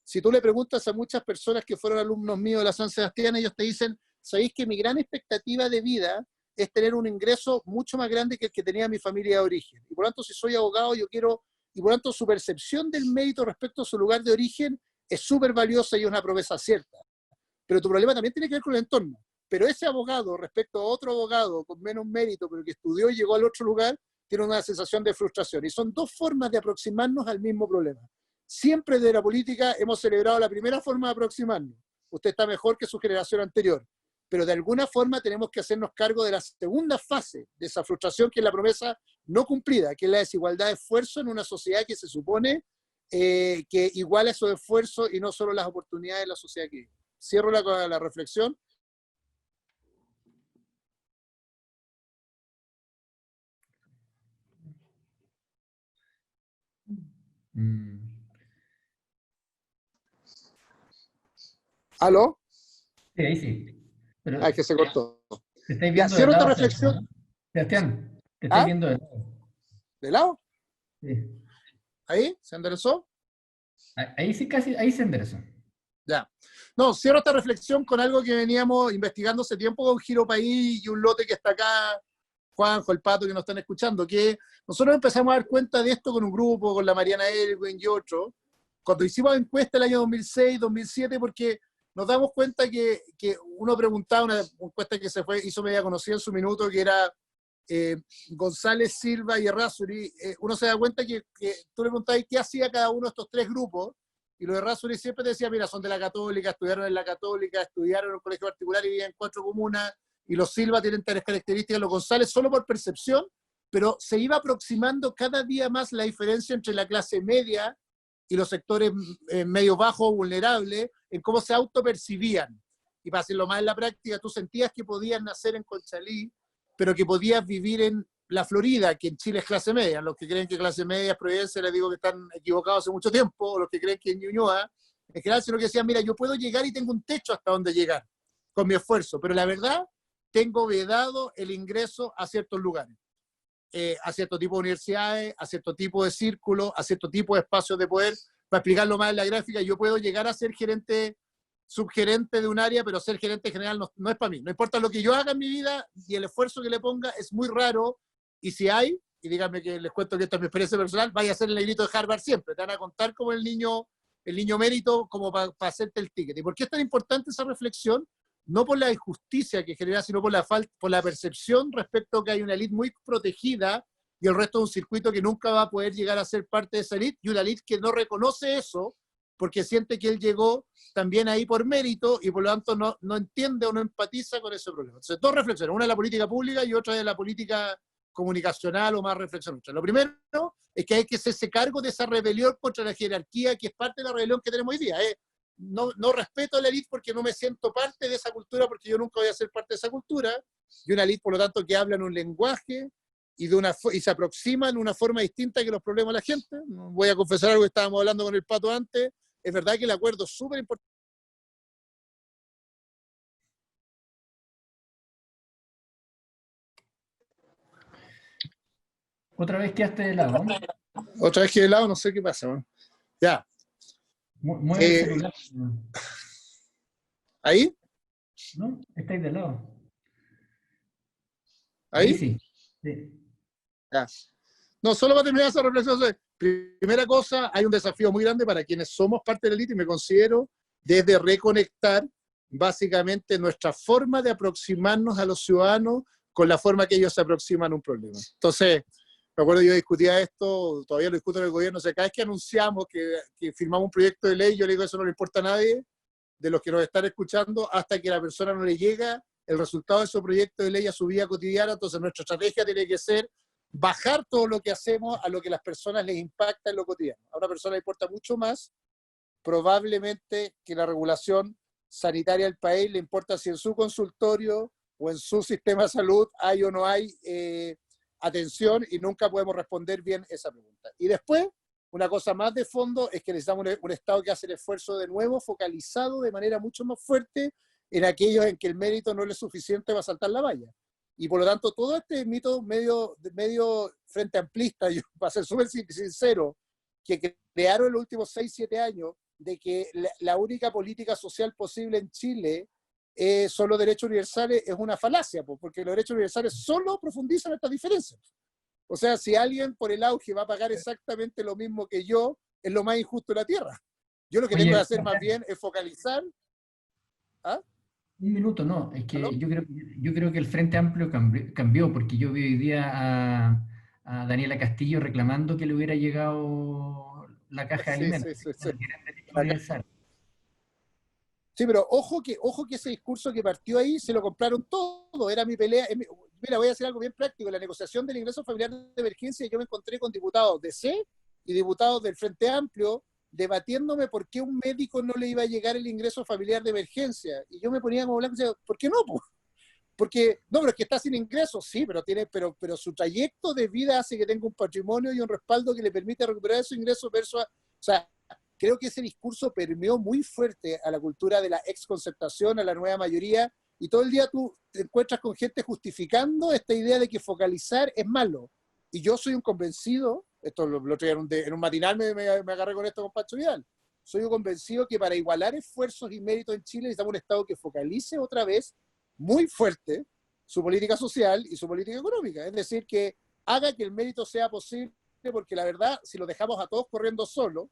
Speaker 2: Si tú le preguntas a muchas personas que fueron alumnos míos de la San Sebastián, ellos te dicen, sabéis que mi gran expectativa de vida es tener un ingreso mucho más grande que el que tenía mi familia de origen. Y por lo tanto, si soy abogado, yo quiero, y por lo tanto su percepción del mérito respecto a su lugar de origen es súper valiosa y es una promesa cierta. Pero tu problema también tiene que ver con el entorno. Pero ese abogado, respecto a otro abogado con menos mérito, pero que estudió y llegó al otro lugar, tiene una sensación de frustración. Y son dos formas de aproximarnos al mismo problema. Siempre de la política hemos celebrado la primera forma de aproximarnos. Usted está mejor que su generación anterior. Pero de alguna forma tenemos que hacernos cargo de la segunda fase de esa frustración, que es la promesa no cumplida, que es la desigualdad de esfuerzo en una sociedad que se supone que iguala esos esfuerzos y no solo las oportunidades de la sociedad que vive. Cierro la reflexión. ¿Aló?
Speaker 1: Sí, ahí sí. Pero
Speaker 2: Ah, es que se cortó.
Speaker 1: te estáis
Speaker 2: Ya,
Speaker 1: viendo de
Speaker 2: cierro esta
Speaker 1: lado, Sebastián,
Speaker 2: reflexión.
Speaker 1: ¿no? Sebastián, te estáis
Speaker 2: ¿Ah?
Speaker 1: viendo de lado.
Speaker 2: ¿De lado?
Speaker 1: Sí.
Speaker 2: ¿Ahí? ¿Se enderezó?
Speaker 1: Ahí sí, casi, ahí se enderezó.
Speaker 2: Ya. No, cierro esta reflexión con algo que veníamos investigando hace tiempo con Giro País y un lote que está acá, Juanjo, el Pato, que nos están escuchando, que nosotros empezamos a dar cuenta de esto con un grupo, con la Mariana Elwin y otros, cuando hicimos encuesta el año 2006, 2007, porque nos damos cuenta que uno preguntaba, una encuesta que hizo media conocida en su minuto, que era González, Silva y Errázuri, uno se da cuenta que tú le preguntabas qué hacía cada uno de estos tres grupos, y los Errázuri siempre te decía, mira, son de la Católica, estudiaron en la Católica, estudiaron en un colegio particular y vivían en 4 comunas, y los Silva tienen tales características, los González solo por percepción, pero se iba aproximando cada día más la diferencia entre la clase media y los sectores medio bajos, vulnerables, en cómo se autopercibían. Y para hacerlo más en la práctica, tú sentías que podías nacer en Conchalí, pero que podías vivir en la Florida, que en Chile es clase media. Los que creen que clase media es Providencia, les digo que están equivocados hace mucho tiempo, o los que creen que es Ñuñoa, en general, sino que decían, mira, yo puedo llegar y tengo un techo hasta donde llegar, con mi esfuerzo, pero la verdad, tengo vedado el ingreso a ciertos lugares. A cierto tipo de universidades, a cierto tipo de círculos, a cierto tipo de espacios de poder. Para explicarlo más en la gráfica, yo puedo llegar a ser gerente, subgerente de un área, pero ser gerente general no es para mí. No importa lo que yo haga en mi vida y el esfuerzo que le ponga, es muy raro. Y si hay, y díganme que les cuento que esta es mi experiencia personal, vaya a ser el negrito de Harvard siempre. Te van a contar como el niño el niño mérito como para hacerte el ticket. ¿Y por qué es tan importante esa reflexión? No por la injusticia que genera, sino por la percepción respecto a que hay una élite muy protegida y el resto de un circuito que nunca va a poder llegar a ser parte de esa élite, y una élite que no reconoce eso porque siente que él llegó también ahí por mérito y por lo tanto no entiende o no empatiza con ese problema. Entonces, dos reflexiones, una de la política pública y otra de la política comunicacional o más reflexión. Lo primero es que hay que hacerse cargo de esa rebelión contra la jerarquía que es parte de la rebelión que tenemos hoy día. No respeto a la élite porque no me siento parte de esa cultura, porque yo nunca voy a ser parte de esa cultura, y una élite, por lo tanto, que habla en un lenguaje y se aproxima en una forma distinta que los problemas de la gente. Voy a confesar algo que estábamos hablando con el Pato antes. Es verdad que el acuerdo es súper importante.
Speaker 1: Otra vez quedaste de lado.
Speaker 2: Otra vez que de lado, no sé qué pasa, ¿no? Ya.
Speaker 1: Mueve el celular.
Speaker 2: ¿Ahí?
Speaker 1: ¿No? Estáis de lado.
Speaker 2: ¿Ahí?
Speaker 1: Sí. Sí.
Speaker 2: Ya. No, solo para terminar esa reflexión. Primera cosa, hay un desafío muy grande para quienes somos parte de la élite, y me considero desde reconectar básicamente nuestra forma de aproximarnos a los ciudadanos con la forma que ellos se aproximan a un problema. Entonces, me acuerdo yo discutía esto, todavía lo discuto en el gobierno, o sea, cada vez que anunciamos que firmamos un proyecto de ley, yo le digo eso no le importa a nadie de los que nos están escuchando hasta que a la persona no le llega el resultado de su proyecto de ley a su vida cotidiana. Entonces nuestra estrategia tiene que ser bajar todo lo que hacemos a lo que las personas les impacta en lo cotidiano. A una persona le importa mucho más probablemente que la regulación sanitaria del país, le importa si en su consultorio o en su sistema de salud hay o no hay atención, y nunca podemos responder bien esa pregunta. Y después, una cosa más de fondo es que necesitamos un Estado que hace el esfuerzo de nuevo focalizado de manera mucho más fuerte en aquellos en que el mérito no es suficiente para saltar la valla. Y por lo tanto, todo este mito medio frente amplista, yo, para ser súper sincero, que crearon en los últimos 6, 7 años, de que la única política social posible en Chile son los derechos universales, es una falacia, porque los derechos universales solo profundizan estas diferencias. O sea, si alguien por el auge va a pagar exactamente lo mismo que yo, es lo más injusto de la Tierra. Yo lo que tengo que hacer más bien es focalizar. ¿Ah?
Speaker 1: Un minuto, no, es que
Speaker 2: ¿Aló?
Speaker 1: yo creo que el Frente Amplio cambió, porque yo vi hoy día a Daniela Castillo reclamando que le hubiera llegado la caja de
Speaker 2: Sí,
Speaker 1: alimentos.
Speaker 2: sí, sí, sí.
Speaker 1: Universal.
Speaker 2: Sí, pero ojo que ese discurso que partió ahí se lo compraron todo, era mi pelea. Mira, voy a hacer algo bien práctico. En la negociación del ingreso familiar de emergencia yo me encontré con diputados de C y diputados del Frente Amplio debatiéndome por qué a un médico no le iba a llegar el ingreso familiar de emergencia. Y yo me ponía como blanco y decía, ¿por qué no? Porque, no, pero es que está sin ingresos, sí, pero su trayecto de vida hace que tenga un patrimonio y un respaldo que le permite recuperar esos ingresos versus o sea, creo que ese discurso permeó muy fuerte a la cultura de la exconcertación, a la nueva mayoría, y todo el día tú te encuentras con gente justificando esta idea de que focalizar es malo. Y yo soy un convencido, esto lo traía en un matinal, me agarré con esto con Pancho Vidal, soy un convencido que para igualar esfuerzos y méritos en Chile necesitamos un Estado que focalice otra vez muy fuerte su política social y su política económica. Es decir, que haga que el mérito sea posible, porque la verdad, si lo dejamos a todos corriendo solo,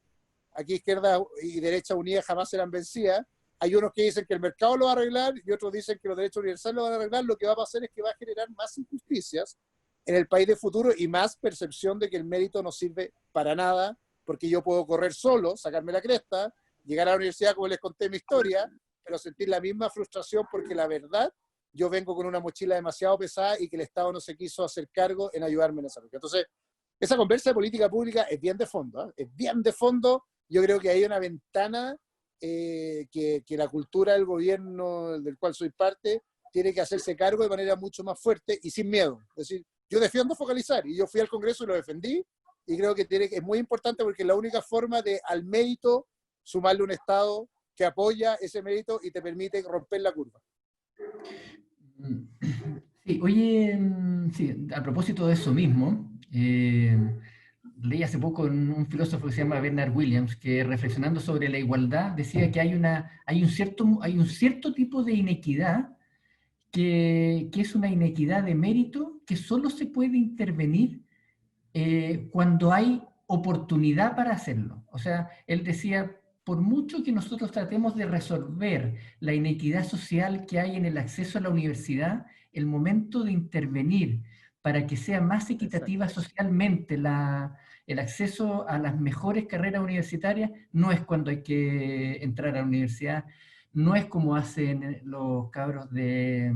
Speaker 2: aquí izquierda y derecha unidas jamás serán vencidas. Hay unos que dicen que el mercado lo va a arreglar y otros dicen que los derechos universales lo van a arreglar. Lo que va a pasar es que va a generar más injusticias en el país de futuro y más percepción de que el mérito no sirve para nada, porque yo puedo correr solo, sacarme la cresta, llegar a la universidad como les conté mi historia, pero sentir la misma frustración porque la verdad yo vengo con una mochila demasiado pesada y que el Estado no se quiso hacer cargo en ayudarme en esa ruta. Entonces, esa conversa de política pública es bien de fondo, ¿eh? Es bien de fondo. Yo creo que hay una ventana que la cultura del gobierno del cual soy parte tiene que hacerse cargo de manera mucho más fuerte y sin miedo. Es decir, yo defiendo focalizar y yo fui al Congreso y lo defendí y creo que es muy importante porque es la única forma de al mérito sumarle un Estado que apoya ese mérito y te permite romper la curva.
Speaker 1: Sí, oye, sí, a propósito de eso mismo, leí hace poco un filósofo que se llama Bernard Williams, que reflexionando sobre la igualdad decía que hay un cierto tipo de inequidad que es una inequidad de mérito que solo se puede intervenir cuando hay oportunidad para hacerlo. O sea, él decía, por mucho que nosotros tratemos de resolver la inequidad social que hay en el acceso a la universidad, el momento de intervenir para que sea más equitativa
Speaker 2: Exacto.
Speaker 1: socialmente el acceso a las mejores carreras universitarias, no es cuando hay que entrar a la universidad, no es como hacen los cabros de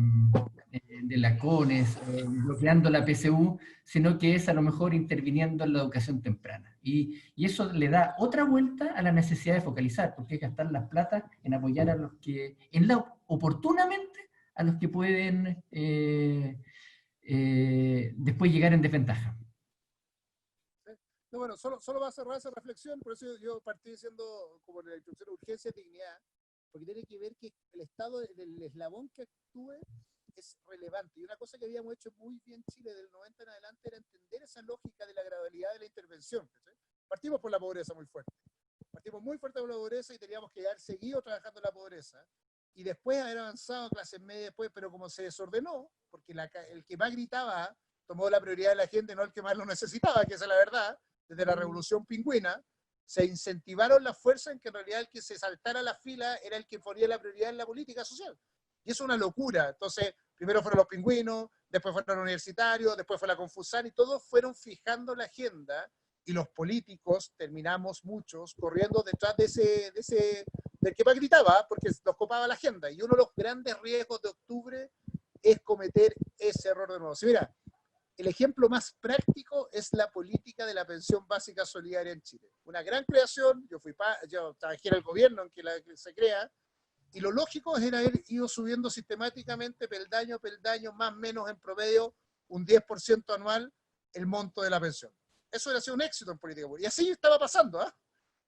Speaker 1: la CONES, bloqueando la PSU, sino que es a lo mejor interviniendo en la educación temprana. Y eso le da otra vuelta a la necesidad de focalizar, porque hay que gastar las plata en apoyar a los que, oportunamente, a los que pueden después llegar en desventaja.
Speaker 2: No, bueno, solo va a cerrar esa reflexión, por eso yo partí diciendo, como en la introducción, urgencia y dignidad, porque tiene que ver que el estado del eslabón que actúe es relevante. Y una cosa que habíamos hecho muy bien Chile del 90 en adelante era entender esa lógica de la gradualidad de la intervención. ¿Sí? Partimos por la pobreza muy fuerte. Partimos muy fuerte por la pobreza y teníamos que haber seguido trabajando en la pobreza. Y después haber avanzado a clases medias después, pero como se desordenó, porque el que más gritaba tomó la prioridad de la gente, no el que más lo necesitaba, que esa es la verdad, desde la revolución pingüina, se incentivaron las fuerzas en que en realidad el que se saltara la fila era el que ponía la prioridad en la política social. Y es una locura. Entonces, primero fueron los pingüinos, después fueron los universitarios, después fue la Confusan, y todos fueron fijando la agenda, y los políticos terminamos muchos corriendo detrás del que más gritaba, porque nos copaba la agenda. Y uno de los grandes riesgos de octubre es cometer ese error de nuevo. Si mira, el ejemplo más práctico es la política de la pensión básica solidaria en Chile. Una gran creación, yo trabajé en el gobierno en que se crea, y lo lógico era haber ido subiendo sistemáticamente, peldaño a peldaño, más o menos en promedio, un 10% anual, el monto de la pensión. Eso hubiera sido un éxito en política pública. Y así estaba pasando, ¿eh?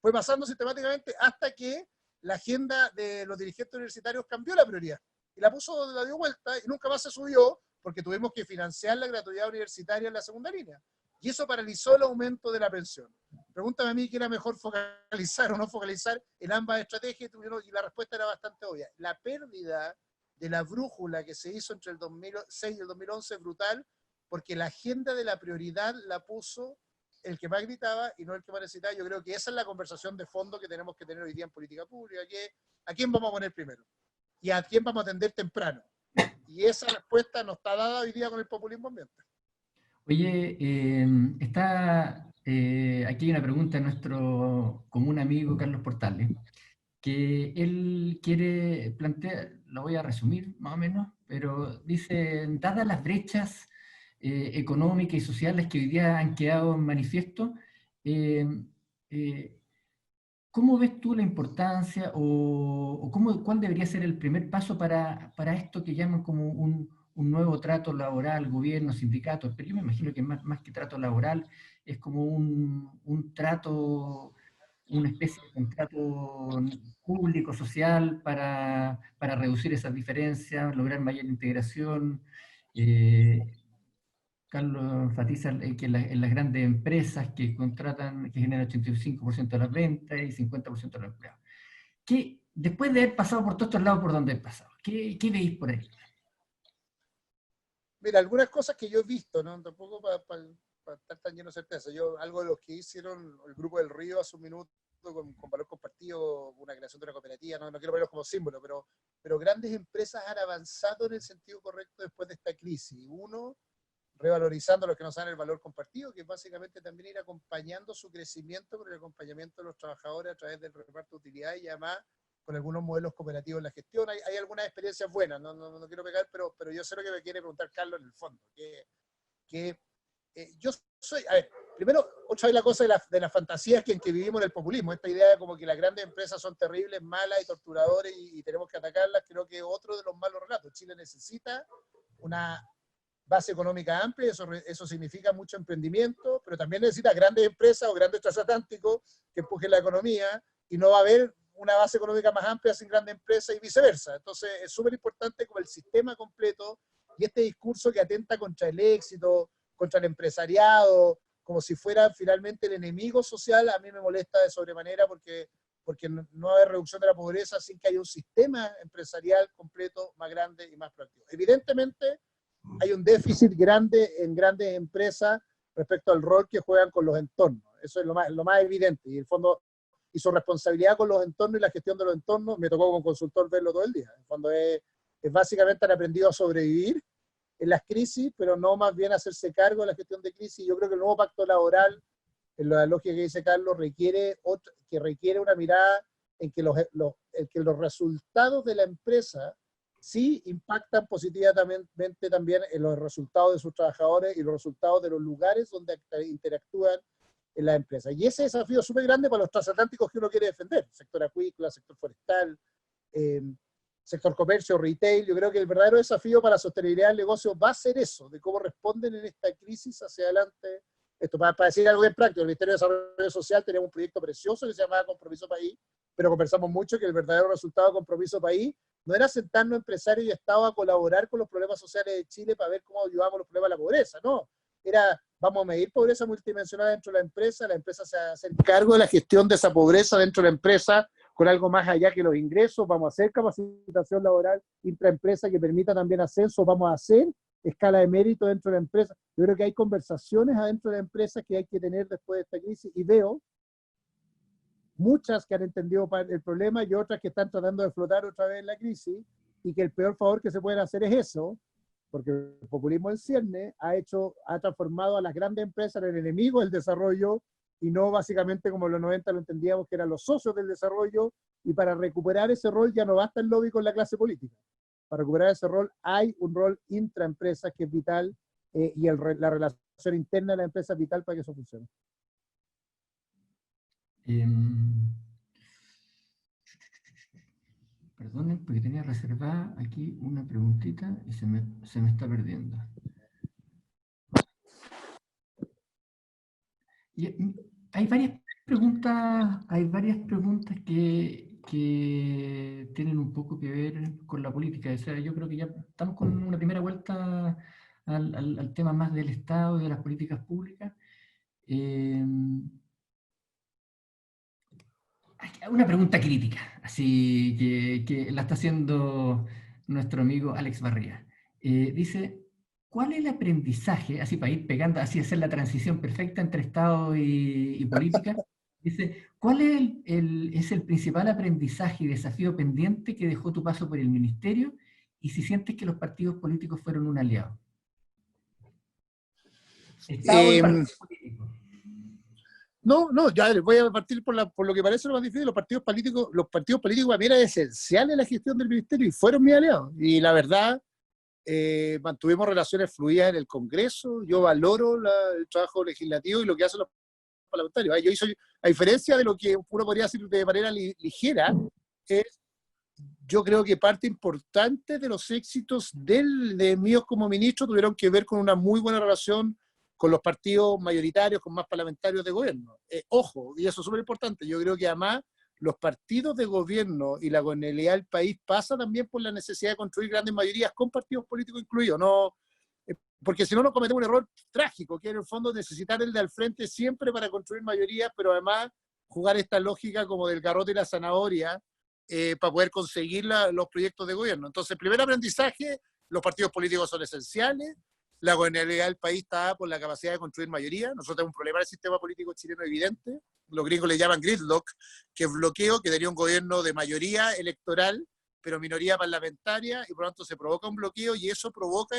Speaker 2: Fue pasando sistemáticamente hasta que la agenda de los dirigentes universitarios cambió la prioridad. Y la dio vuelta y nunca más se subió porque tuvimos que financiar la gratuidad universitaria en la segunda línea. Y eso paralizó el aumento de la pensión. Pregúntame a mí qué era mejor focalizar o no focalizar en ambas estrategias y la respuesta era bastante obvia. La pérdida de la brújula que se hizo entre el 2006 y el 2011 es brutal porque la agenda de la prioridad la puso el que más gritaba y no el que más necesitaba. Yo creo que esa es la conversación de fondo que tenemos que tener hoy día en política pública, que ¿a quién vamos a poner primero? ¿Y a quién vamos a atender temprano? Y esa respuesta no está dada hoy día con el populismo ambiental.
Speaker 1: Oye, aquí hay una pregunta de nuestro común amigo Carlos Portales, que él quiere plantear, lo voy a resumir más o menos, pero dice, dadas las brechas económicas y sociales que hoy día han quedado en manifiesto, eh, eh, ¿cómo ves tú la importancia cuál debería ser el primer paso para esto que llaman como un nuevo trato laboral, gobierno, sindicatos? Pero yo me imagino que más que trato laboral es como un trato, una especie de contrato público, social, para reducir esas diferencias, lograr mayor integración. Carlos enfatiza que en las grandes empresas que contratan, que generan 85% de las ventas y 50% de los empleados. Después de haber pasado por todos estos lados por donde he pasado, ¿qué veis por ahí?
Speaker 2: Mira, algunas cosas que yo he visto, ¿no? Tampoco para estar tan lleno de certeza. Algo de lo que hicieron el Grupo del Río hace un minuto con valor compartido, una creación de una cooperativa, no quiero ponerlos como símbolo, pero grandes empresas han avanzado en el sentido correcto después de esta crisis. Uno, revalorizando a los que no saben el valor compartido, que es básicamente también ir acompañando su crecimiento con el acompañamiento de los trabajadores a través del reparto de utilidades y además con algunos modelos cooperativos en la gestión. Hay algunas experiencias buenas, no quiero pegar, pero yo sé lo que me quiere preguntar Carlos en el fondo, yo soy, a ver, primero, otra vez la cosa de las fantasías en que vivimos en el populismo, esta idea de como que las grandes empresas son terribles, malas y torturadoras y tenemos que atacarlas, creo que es otro de los malos relatos. Chile necesita una base económica amplia, eso significa mucho emprendimiento, pero también necesita grandes empresas o grandes transatlánticos que empujen la economía, y no va a haber una base económica más amplia sin grandes empresas y viceversa. Entonces es súper importante como el sistema completo y este discurso que atenta contra el éxito, contra el empresariado, como si fuera finalmente el enemigo social, a mí me molesta de sobremanera porque no va a haber reducción de la pobreza sin que haya un sistema empresarial completo más grande y más proactivo. Evidentemente, hay un déficit grande en grandes empresas respecto al rol que juegan con los entornos. Eso es lo más evidente. Y en el fondo, y su responsabilidad con los entornos y la gestión de los entornos, me tocó como consultor verlo todo el día. Cuando es básicamente han aprendido a sobrevivir en las crisis, pero no más bien hacerse cargo de la gestión de crisis. Yo creo que el nuevo pacto laboral, en la lógica que dice Carlos, requiere una mirada en que los resultados de la empresa sí impactan positivamente también en los resultados de sus trabajadores y los resultados de los lugares donde interactúan en la empresa. Y ese desafío es súper grande para los transatlánticos que uno quiere defender, sector acuícola, sector forestal, sector comercio, retail. Yo creo que el verdadero desafío para la sostenibilidad del negocio va a ser eso, de cómo responden en esta crisis hacia adelante. Esto, para decir algo bien práctico, el Ministerio de Desarrollo Social tenemos un proyecto precioso que se llamaba Compromiso País, pero conversamos mucho que el verdadero resultado de Compromiso País no era sentarnos empresarios y Estado a colaborar con los problemas sociales de Chile para ver cómo ayudamos los problemas de la pobreza, no. Era, vamos a medir pobreza multidimensional dentro de la empresa se hace cargo de la gestión de esa pobreza dentro de la empresa con algo más allá que los ingresos, vamos a hacer capacitación laboral intraempresa que permita también ascenso, vamos a hacer escala de mérito dentro de la empresa. Yo creo que hay conversaciones adentro de la empresa que hay que tener después de esta crisis y veo muchas que han entendido el problema y otras que están tratando de flotar otra vez en la crisis y que el peor favor que se pueden hacer es eso, porque el populismo en cierne ha transformado a las grandes empresas en el enemigo del desarrollo y no básicamente como en los 90 lo entendíamos que eran los socios del desarrollo, y para recuperar ese rol ya no basta el lobby con la clase política. Para recuperar ese rol hay un rol intraempresa que es vital y la relación interna de la empresa es vital para que eso funcione.
Speaker 1: Perdonen, porque tenía reservada aquí una preguntita y se me está perdiendo. Y hay varias preguntas que tienen un poco que ver con la política. O sea, yo creo que ya estamos con una primera vuelta al tema más del Estado y de las políticas públicas. Una pregunta crítica, así que la está haciendo nuestro amigo Alex Barría. Dice, ¿cuál es el aprendizaje, así para ir pegando, así hacer la transición perfecta entre Estado y política? Dice, ¿cuál es el principal aprendizaje y desafío pendiente que dejó tu paso por el ministerio y si sientes que los partidos políticos fueron un aliado? Estado y partidos políticos.
Speaker 2: No, ya voy a partir por lo que parece lo más difícil. Los partidos políticos para mí eran esenciales en la gestión del ministerio y fueron mis aliados. Y la verdad, mantuvimos relaciones fluidas en el Congreso. Yo valoro el trabajo legislativo y lo que hacen los parlamentarios. A diferencia de lo que uno podría decir de manera ligera, yo creo que parte importante de los éxitos de míos como ministro tuvieron que ver con una muy buena relación con los partidos mayoritarios, con más parlamentarios de gobierno. Ojo, y eso es súper importante, yo creo que además los partidos de gobierno y la gobernabilidad del país pasa también por la necesidad de construir grandes mayorías con partidos políticos incluidos, no, porque si no nos cometemos un error trágico, que en el fondo necesitar el de al frente siempre para construir mayorías, pero además jugar esta lógica como del garrote y la zanahoria para poder conseguir los proyectos de gobierno. Entonces, primer aprendizaje, los partidos políticos son esenciales. La gobernabilidad del país está por la capacidad de construir mayoría. Nosotros tenemos un problema del sistema político chileno evidente. Los gringos le llaman gridlock, que es bloqueo, que tenía un gobierno de mayoría electoral, pero minoría parlamentaria, y por lo tanto se provoca un bloqueo y eso provoca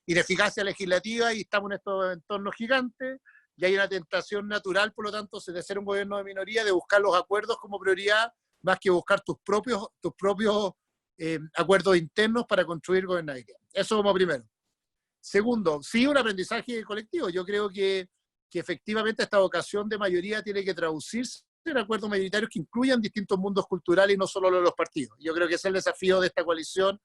Speaker 2: ineficacia legislativa y estamos en estos entornos gigantes y hay una tentación natural, por lo tanto, de ser un gobierno de minoría, de buscar los acuerdos como prioridad, más que buscar tus propios acuerdos internos para construir gobernabilidad. Eso como primero. Segundo, sí, un aprendizaje colectivo. Yo creo que efectivamente esta vocación de mayoría tiene que traducirse en acuerdos mayoritarios que incluyan distintos mundos culturales y no solo los partidos. Yo creo que ese es el desafío de esta coalición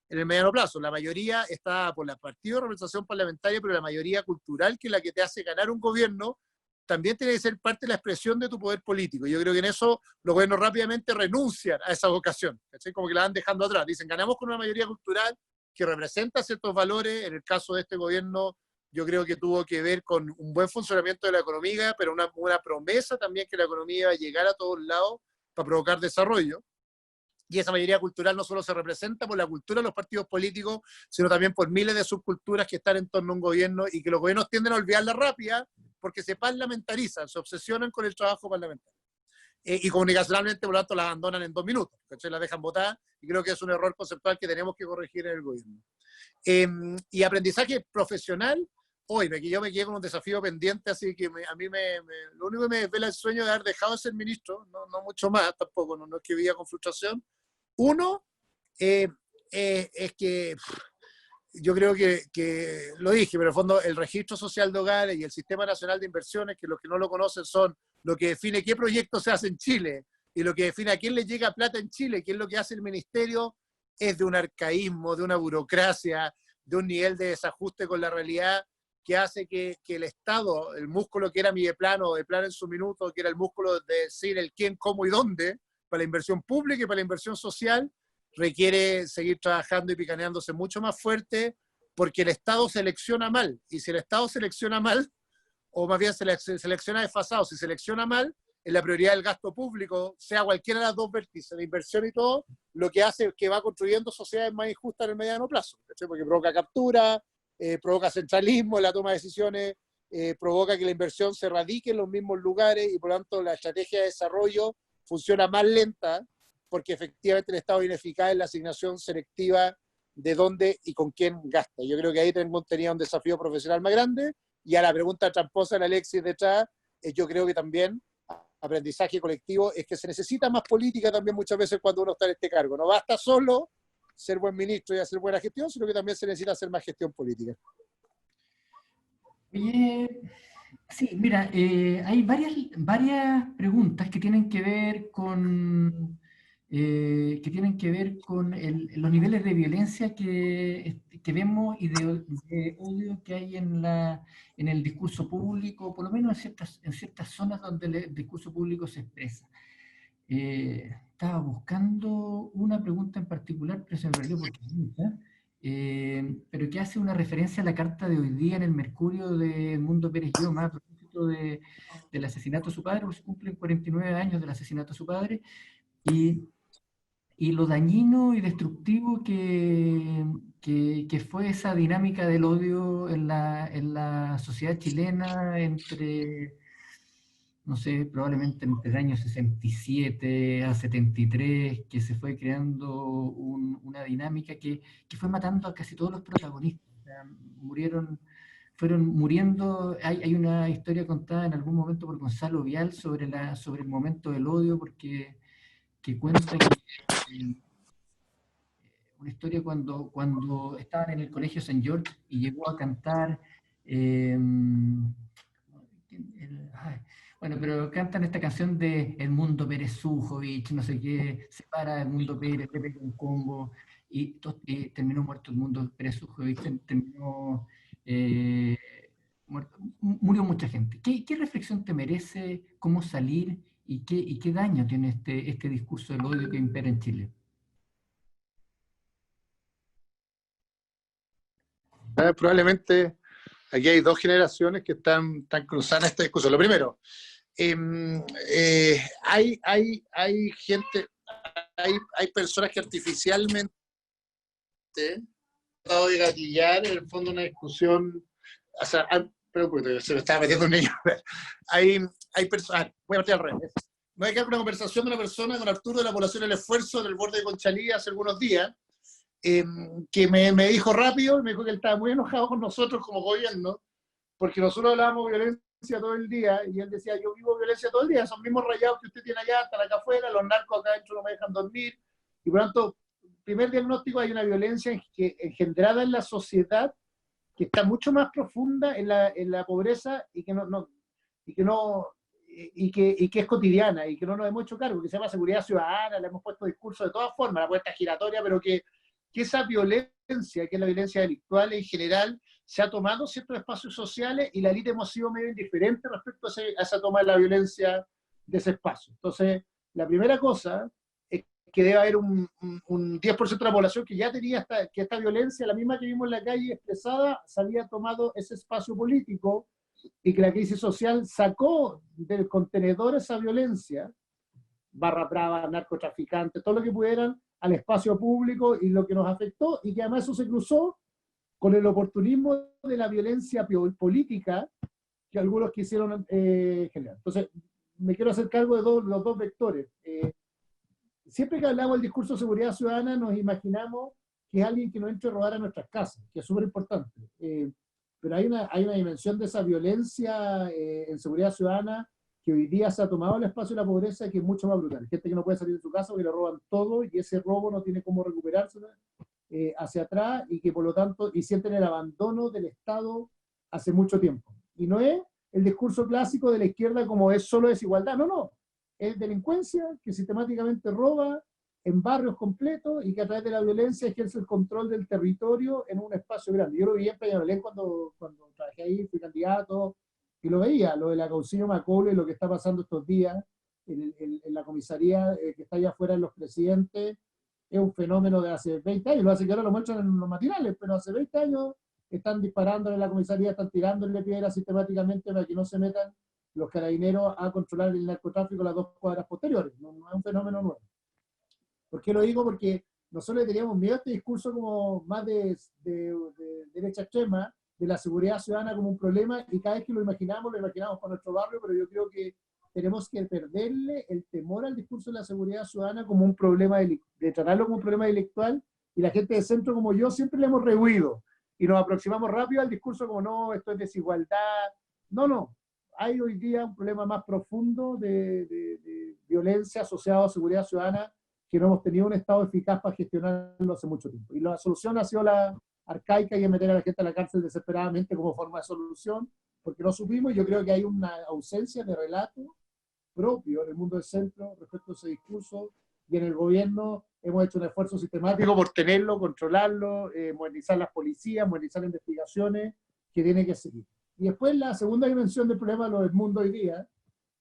Speaker 2: en el mediano plazo. La mayoría está por la partido de representación parlamentaria, pero la mayoría cultural, que es la que te hace ganar un gobierno, también tiene que ser parte de la expresión de tu poder político. Yo creo que en eso los gobiernos rápidamente renuncian a esa vocación. ¿Sí? Como que la van dejando atrás. Dicen, ganamos con una mayoría cultural que representa ciertos valores. En el caso de este gobierno, yo creo que tuvo que ver con un buen funcionamiento de la economía, pero una promesa también que la economía iba a llegar a todos lados para provocar desarrollo. Y esa mayoría cultural no solo se representa por la cultura de los partidos políticos, sino también por miles de subculturas que están en torno a un gobierno y que los gobiernos tienden a olvidarla rápida porque se parlamentarizan, se obsesionan con el trabajo parlamentario. y comunicacionalmente, por lo tanto, la abandonan en 2 minutos, ¿cachai? La dejan botada, y creo que es un error conceptual que tenemos que corregir en el gobierno. Y aprendizaje profesional, hoy yo me quedé con un desafío pendiente, así que a mí lo único que me desvela el sueño de haber dejado de ser ministro, no mucho más tampoco, no es que vivía con frustración. Uno, es que yo creo que lo dije, pero en el fondo el registro social de hogares y el Sistema Nacional de Inversiones, que los que no lo conocen son lo que define qué proyecto se hace en Chile y lo que define a quién le llega plata en Chile, qué es lo que hace el ministerio, es de un arcaísmo, de una burocracia, de un nivel de desajuste con la realidad que hace que el Estado, el músculo que era Mideplan o de Plan en su minuto, que era el músculo de decir el quién, cómo y dónde, para la inversión pública y para la inversión social, requiere seguir trabajando y picaneándose mucho más fuerte porque el Estado selecciona mal. Y si el Estado selecciona mal, o más bien selecciona desfasado, si selecciona mal, en la prioridad del gasto público, sea cualquiera de las dos vértices, la inversión y todo, lo que hace es que va construyendo sociedades más injustas en el mediano plazo, ¿sí? Porque provoca captura, provoca centralismo en la toma de decisiones, provoca que la inversión se radique en los mismos lugares y por lo tanto la estrategia de desarrollo funciona más lenta porque efectivamente el Estado es ineficaz en la asignación selectiva de dónde y con quién gasta. Yo creo que ahí tenía un desafío profesional más grande. Y a la pregunta tramposa de Alexis detrás, yo creo que también aprendizaje colectivo es que se necesita más política también muchas veces cuando uno está en este cargo. No basta solo ser buen ministro y hacer buena gestión, sino que también se necesita hacer más gestión política.
Speaker 1: Oye, sí, mira, hay varias preguntas que tienen que ver con, los niveles de violencia que vemos y de odio que hay en el discurso público, por lo menos en ciertas zonas donde el discurso público se expresa. Estaba buscando una pregunta en particular, pero se me perdió porque es mucha, pero que hace una referencia a la carta de hoy día en el Mercurio de Mundo Pérez Lloma, a propósito del asesinato de su padre, porque se cumplen 49 años del asesinato de su padre, y lo dañino y destructivo que fue esa dinámica del odio en la sociedad chilena entre, no sé, probablemente entre el año 67 a 73, que se fue creando una dinámica que fue matando a casi todos los protagonistas. O sea, fueron muriendo. Hay una historia contada en algún momento por Gonzalo Vial sobre el momento del odio, que cuenta una historia cuando estaban en el colegio St. George y llegó a cantar. eh, bueno, pero cantan esta canción de El Mundo Pérez Sujovich, no sé qué, se para el Mundo Pérez, le pega un combo y terminó muerto el Mundo Pérez Sujovich, terminó muerto, murió mucha gente. ¿Qué reflexión te merece cómo salir y qué daño tiene este discurso del odio que impera en Chile?
Speaker 2: Probablemente aquí hay dos generaciones que están cruzando esta discusión. Lo primero, hay gente, hay personas que artificialmente han tratado de gatillar en el fondo una discusión, o sea, pero se me estaba metiendo un niño. hay personas, voy a partir al revés. No hay que haber una conversación de una persona con Arturo de la población del esfuerzo en el borde de Conchalí hace algunos días, que me dijo rápido, me dijo que él estaba muy enojado con nosotros como gobierno, porque nosotros hablábamos de violencia todo el día, y él decía, yo vivo violencia todo el día, esos mismos rayados que usted tiene allá, están acá afuera, los narcos acá adentro no me dejan dormir, y por lo tanto, primer diagnóstico, hay una violencia engendrada en la sociedad que está mucho más profunda en la pobreza y que es cotidiana y que no nos hemos hecho cargo, que se llama seguridad ciudadana, le hemos puesto discursos de todas formas, la puesta giratoria, pero que esa violencia, que es la violencia delictual en general, se ha tomado ciertos espacios sociales y la élite hemos sido medio indiferentes respecto a esa toma de la violencia de ese espacio. Entonces, la primera cosa es que debe haber un 10% de la población que ya tenía que esta violencia, la misma que vimos en la calle expresada, se había tomado ese espacio político y que la crisis social sacó del contenedor esa violencia, barra brava, narcotraficantes, todo lo que pudieran, al espacio público y lo que nos afectó, y que además eso se cruzó con el oportunismo de la violencia política que algunos quisieron generar. Entonces,
Speaker 3: me quiero hacer cargo de los dos vectores. Siempre que hablamos del discurso de seguridad ciudadana nos imaginamos que es alguien que nos entre a robar a nuestras casas, que es súper importante. Pero hay una dimensión de esa violencia en seguridad ciudadana que hoy día se ha tomado el espacio de la pobreza, que es mucho más brutal. Gente que no puede salir de su casa porque le roban todo y ese robo no tiene cómo recuperarse hacia atrás y que por lo tanto y sienten el abandono del Estado hace mucho tiempo. Y no es el discurso clásico de la izquierda como es solo desigualdad, no. Es delincuencia que sistemáticamente roba en barrios completos y que a través de la violencia ejerce el control del territorio en un espacio grande. Yo lo vi en Peñalolén cuando trabajé ahí, fui candidato, y lo veía, lo de la Caucillo Macaulay, lo que está pasando estos días en la comisaría que está allá afuera en Los Presidentes, es un fenómeno de hace 20 años, lo hace que ahora lo muestran en los matinales, pero hace 20 años están disparando en la comisaría, están tirándole piedras sistemáticamente para que no se metan los carabineros a controlar el narcotráfico las 2 cuadras posteriores. No es un fenómeno nuevo. ¿Por qué lo digo? Porque nosotros le teníamos miedo a este discurso como más de derecha extrema, de la seguridad ciudadana como un problema, y cada vez que lo imaginamos con nuestro barrio, pero yo creo que tenemos que perderle el temor al discurso de la seguridad ciudadana como un problema, de tratarlo como un problema intelectual, y la gente del centro como yo siempre le hemos rehuido, y nos aproximamos rápido al discurso como no, esto es desigualdad. No. Hay hoy día un problema más profundo de violencia asociado a seguridad ciudadana, que no hemos tenido un Estado eficaz para gestionarlo hace mucho tiempo. Y la solución ha sido la arcaica y es meter a la gente a la cárcel desesperadamente como forma de solución, porque no supimos, y yo creo que hay una ausencia de relato propio en el mundo del centro respecto a ese discurso, y en el gobierno hemos hecho un esfuerzo sistemático por tenerlo, controlarlo, modernizar las policías, modernizar las investigaciones, que tiene que seguir. Y después la segunda dimensión del problema lo del mundo hoy día,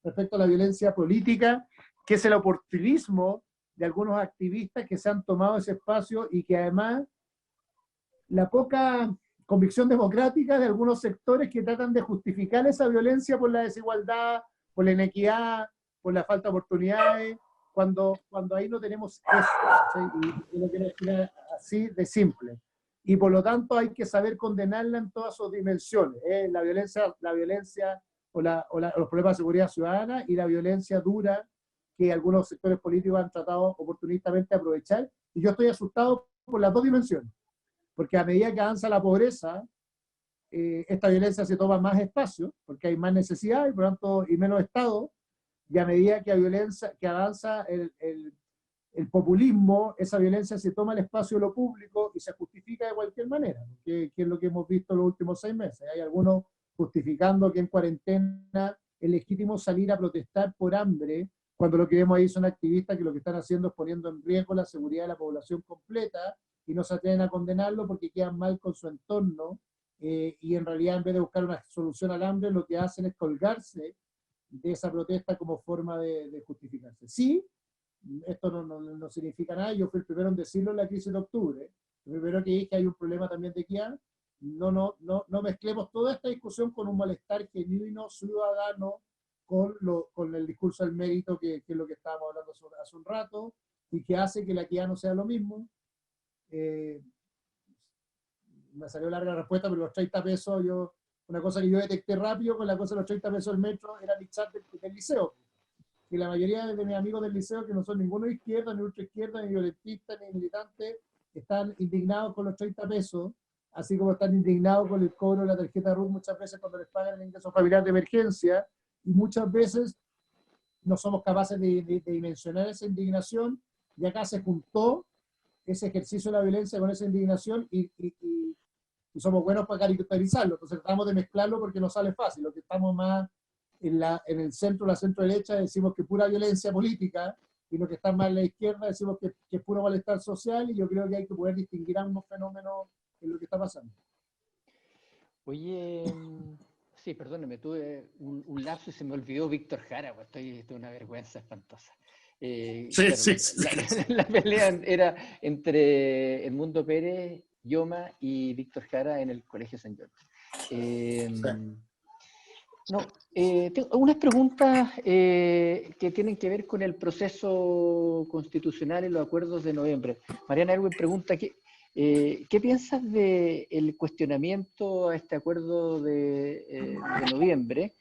Speaker 3: respecto a la violencia política, que es el oportunismo de algunos activistas que se han tomado ese espacio y que además la poca convicción democrática de algunos sectores que tratan de justificar esa violencia por la desigualdad, por la inequidad, por la falta de oportunidades, cuando ahí no tenemos eso, y lo quiero decir así de simple. Y por lo tanto hay que saber condenarla en todas sus dimensiones, la violencia o los problemas de seguridad ciudadana y la violencia dura que algunos sectores políticos han tratado oportunistamente de aprovechar. Y yo estoy asustado por las dos dimensiones, porque a medida que avanza la pobreza, esta violencia se toma más espacio, porque hay más necesidad y por lo tanto y menos Estado, y a medida que avanza el populismo, esa violencia se toma el espacio de lo público y se justifica de cualquier manera, que es lo que hemos visto en los últimos 6 meses. Hay algunos justificando que en cuarentena es legítimo salir a protestar por hambre, cuando lo que vemos ahí son activistas que lo que están haciendo es poniendo en riesgo la seguridad de la población completa y no se atreven a condenarlo porque quedan mal con su entorno, y en realidad en vez de buscar una solución al hambre lo que hacen es colgarse de esa protesta como forma de justificarse. Sí, esto no significa nada, yo fui el primero en decirlo en la crisis de octubre, el primero que dije que hay un problema también de equidad. No mezclemos toda esta discusión con un malestar genuino, ciudadano, con el discurso del mérito, que es lo que estábamos hablando hace un rato, y que hace que la equidad no sea lo mismo. Me salió larga la respuesta, pero los 30 pesos, una cosa que yo detecté rápido con la cosa de los 30 pesos del metro era el chat del liceo. Y la mayoría de mis amigos del liceo, que no son ninguno de izquierda, ni ultraizquierda, ni violentistas, ni militantes, están indignados con los 30 pesos, así como están indignados con el cobro de la tarjeta RUT muchas veces cuando les pagan el ingreso familiar de emergencia, y muchas veces no somos capaces de dimensionar esa indignación, y acá se juntó ese ejercicio de la violencia con esa indignación y somos buenos para caricaturizarlo, entonces tratamos de mezclarlo porque no sale fácil. Lo que estamos más en el centro, la centro derecha, decimos que pura violencia política, y lo que está más en la izquierda decimos que es puro malestar social, y yo creo que hay que poder distinguir ambos fenómenos en lo que está pasando.
Speaker 4: Oye, sí, perdóneme, tuve un lapso y se me olvidó Víctor Jara, pues estoy una vergüenza espantosa. Claro, sí. La pelea era entre Edmundo Pérez, Yoma y Víctor Jara en el Colegio San Jorge. Tengo algunas preguntas que tienen que ver con el proceso constitucional y los acuerdos de noviembre. Mariana Erwin pregunta ¿qué piensas del cuestionamiento a este acuerdo de noviembre?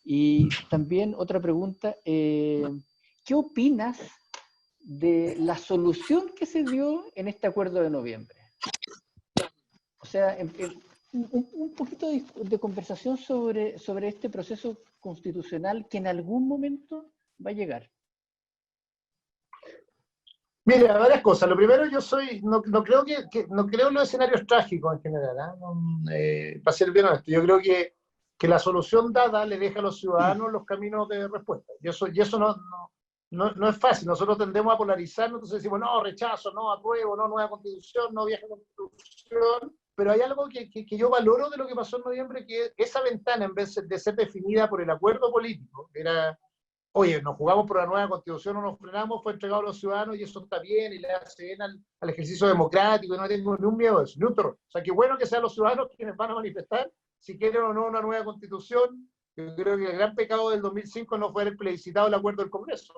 Speaker 4: Y también otra pregunta, ¿qué opinas de la solución que se dio en este acuerdo de noviembre? O sea, un poquito de conversación sobre este proceso constitucional que en algún momento va a llegar.
Speaker 3: Mira, varias cosas. Lo primero, no creo no creo en los escenarios trágicos en general, ¿eh? Para ser bien honesto, yo creo que la solución dada le deja a los ciudadanos los caminos de respuesta. Y eso no es fácil. Nosotros tendemos a polarizarnos, entonces decimos, no, rechazo, no, apruebo, no, nueva constitución, no, vieja constitución. Pero hay algo que yo valoro de lo que pasó en noviembre, que esa ventana, en vez de ser definida por el acuerdo político, que era, oye, nos jugamos por la nueva constitución o nos frenamos, fue entregado a los ciudadanos y eso está bien y le hace bien al ejercicio democrático y no tengo ni un miedo de eso, ni un terror. O sea, qué bueno que sean los ciudadanos quienes van a manifestar si quieren o no una nueva constitución. Yo creo que el gran pecado del 2005 no fue haber plebiscitado el acuerdo del Congreso.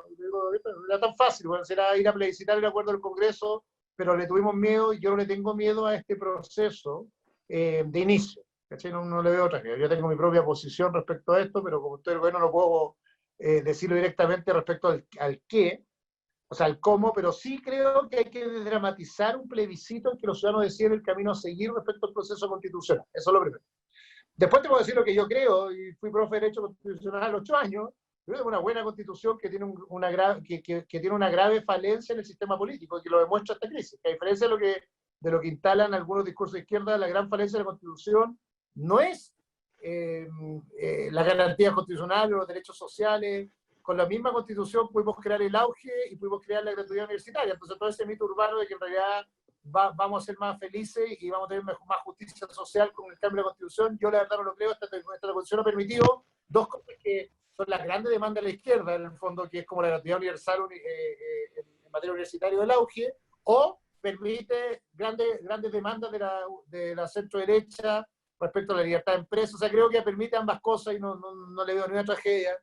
Speaker 3: Era tan fácil, bueno, era ir a plebiscitar el acuerdo del Congreso, pero le tuvimos miedo y yo no le tengo miedo a este proceso de inicio. No le veo otra. Yo tengo mi propia posición respecto a esto, pero como estoy el gobierno no puedo decirlo directamente respecto al qué, o sea, al cómo, pero sí creo que hay que dramatizar un plebiscito en que los ciudadanos deciden el camino a seguir respecto al proceso constitucional. Eso es lo primero. Después te puedo decir lo que yo creo, y fui profe de Derecho Constitucional a los 8 años, creo que es una buena constitución que tiene que tiene una grave falencia en el sistema político, que lo demuestra esta crisis, que a diferencia de lo que instalan algunos discursos de izquierda, la gran falencia de la constitución no es las garantías constitucionales, los derechos sociales. Con la misma constitución pudimos crear el auge y pudimos crear la gratuidad universitaria. Entonces todo ese mito urbano de que en realidad vamos a ser más felices y vamos a tener más justicia social con el cambio de la constitución, yo la verdad no lo creo. Esta constitución ha permitido dos cosas que son las grandes demandas de la izquierda, en el fondo, que es como la gratuidad universal en materia universitaria del auge, o permite grandes demandas de la centro-derecha respecto a la libertad de empresa. O sea, creo que permite ambas cosas y no le veo ninguna tragedia.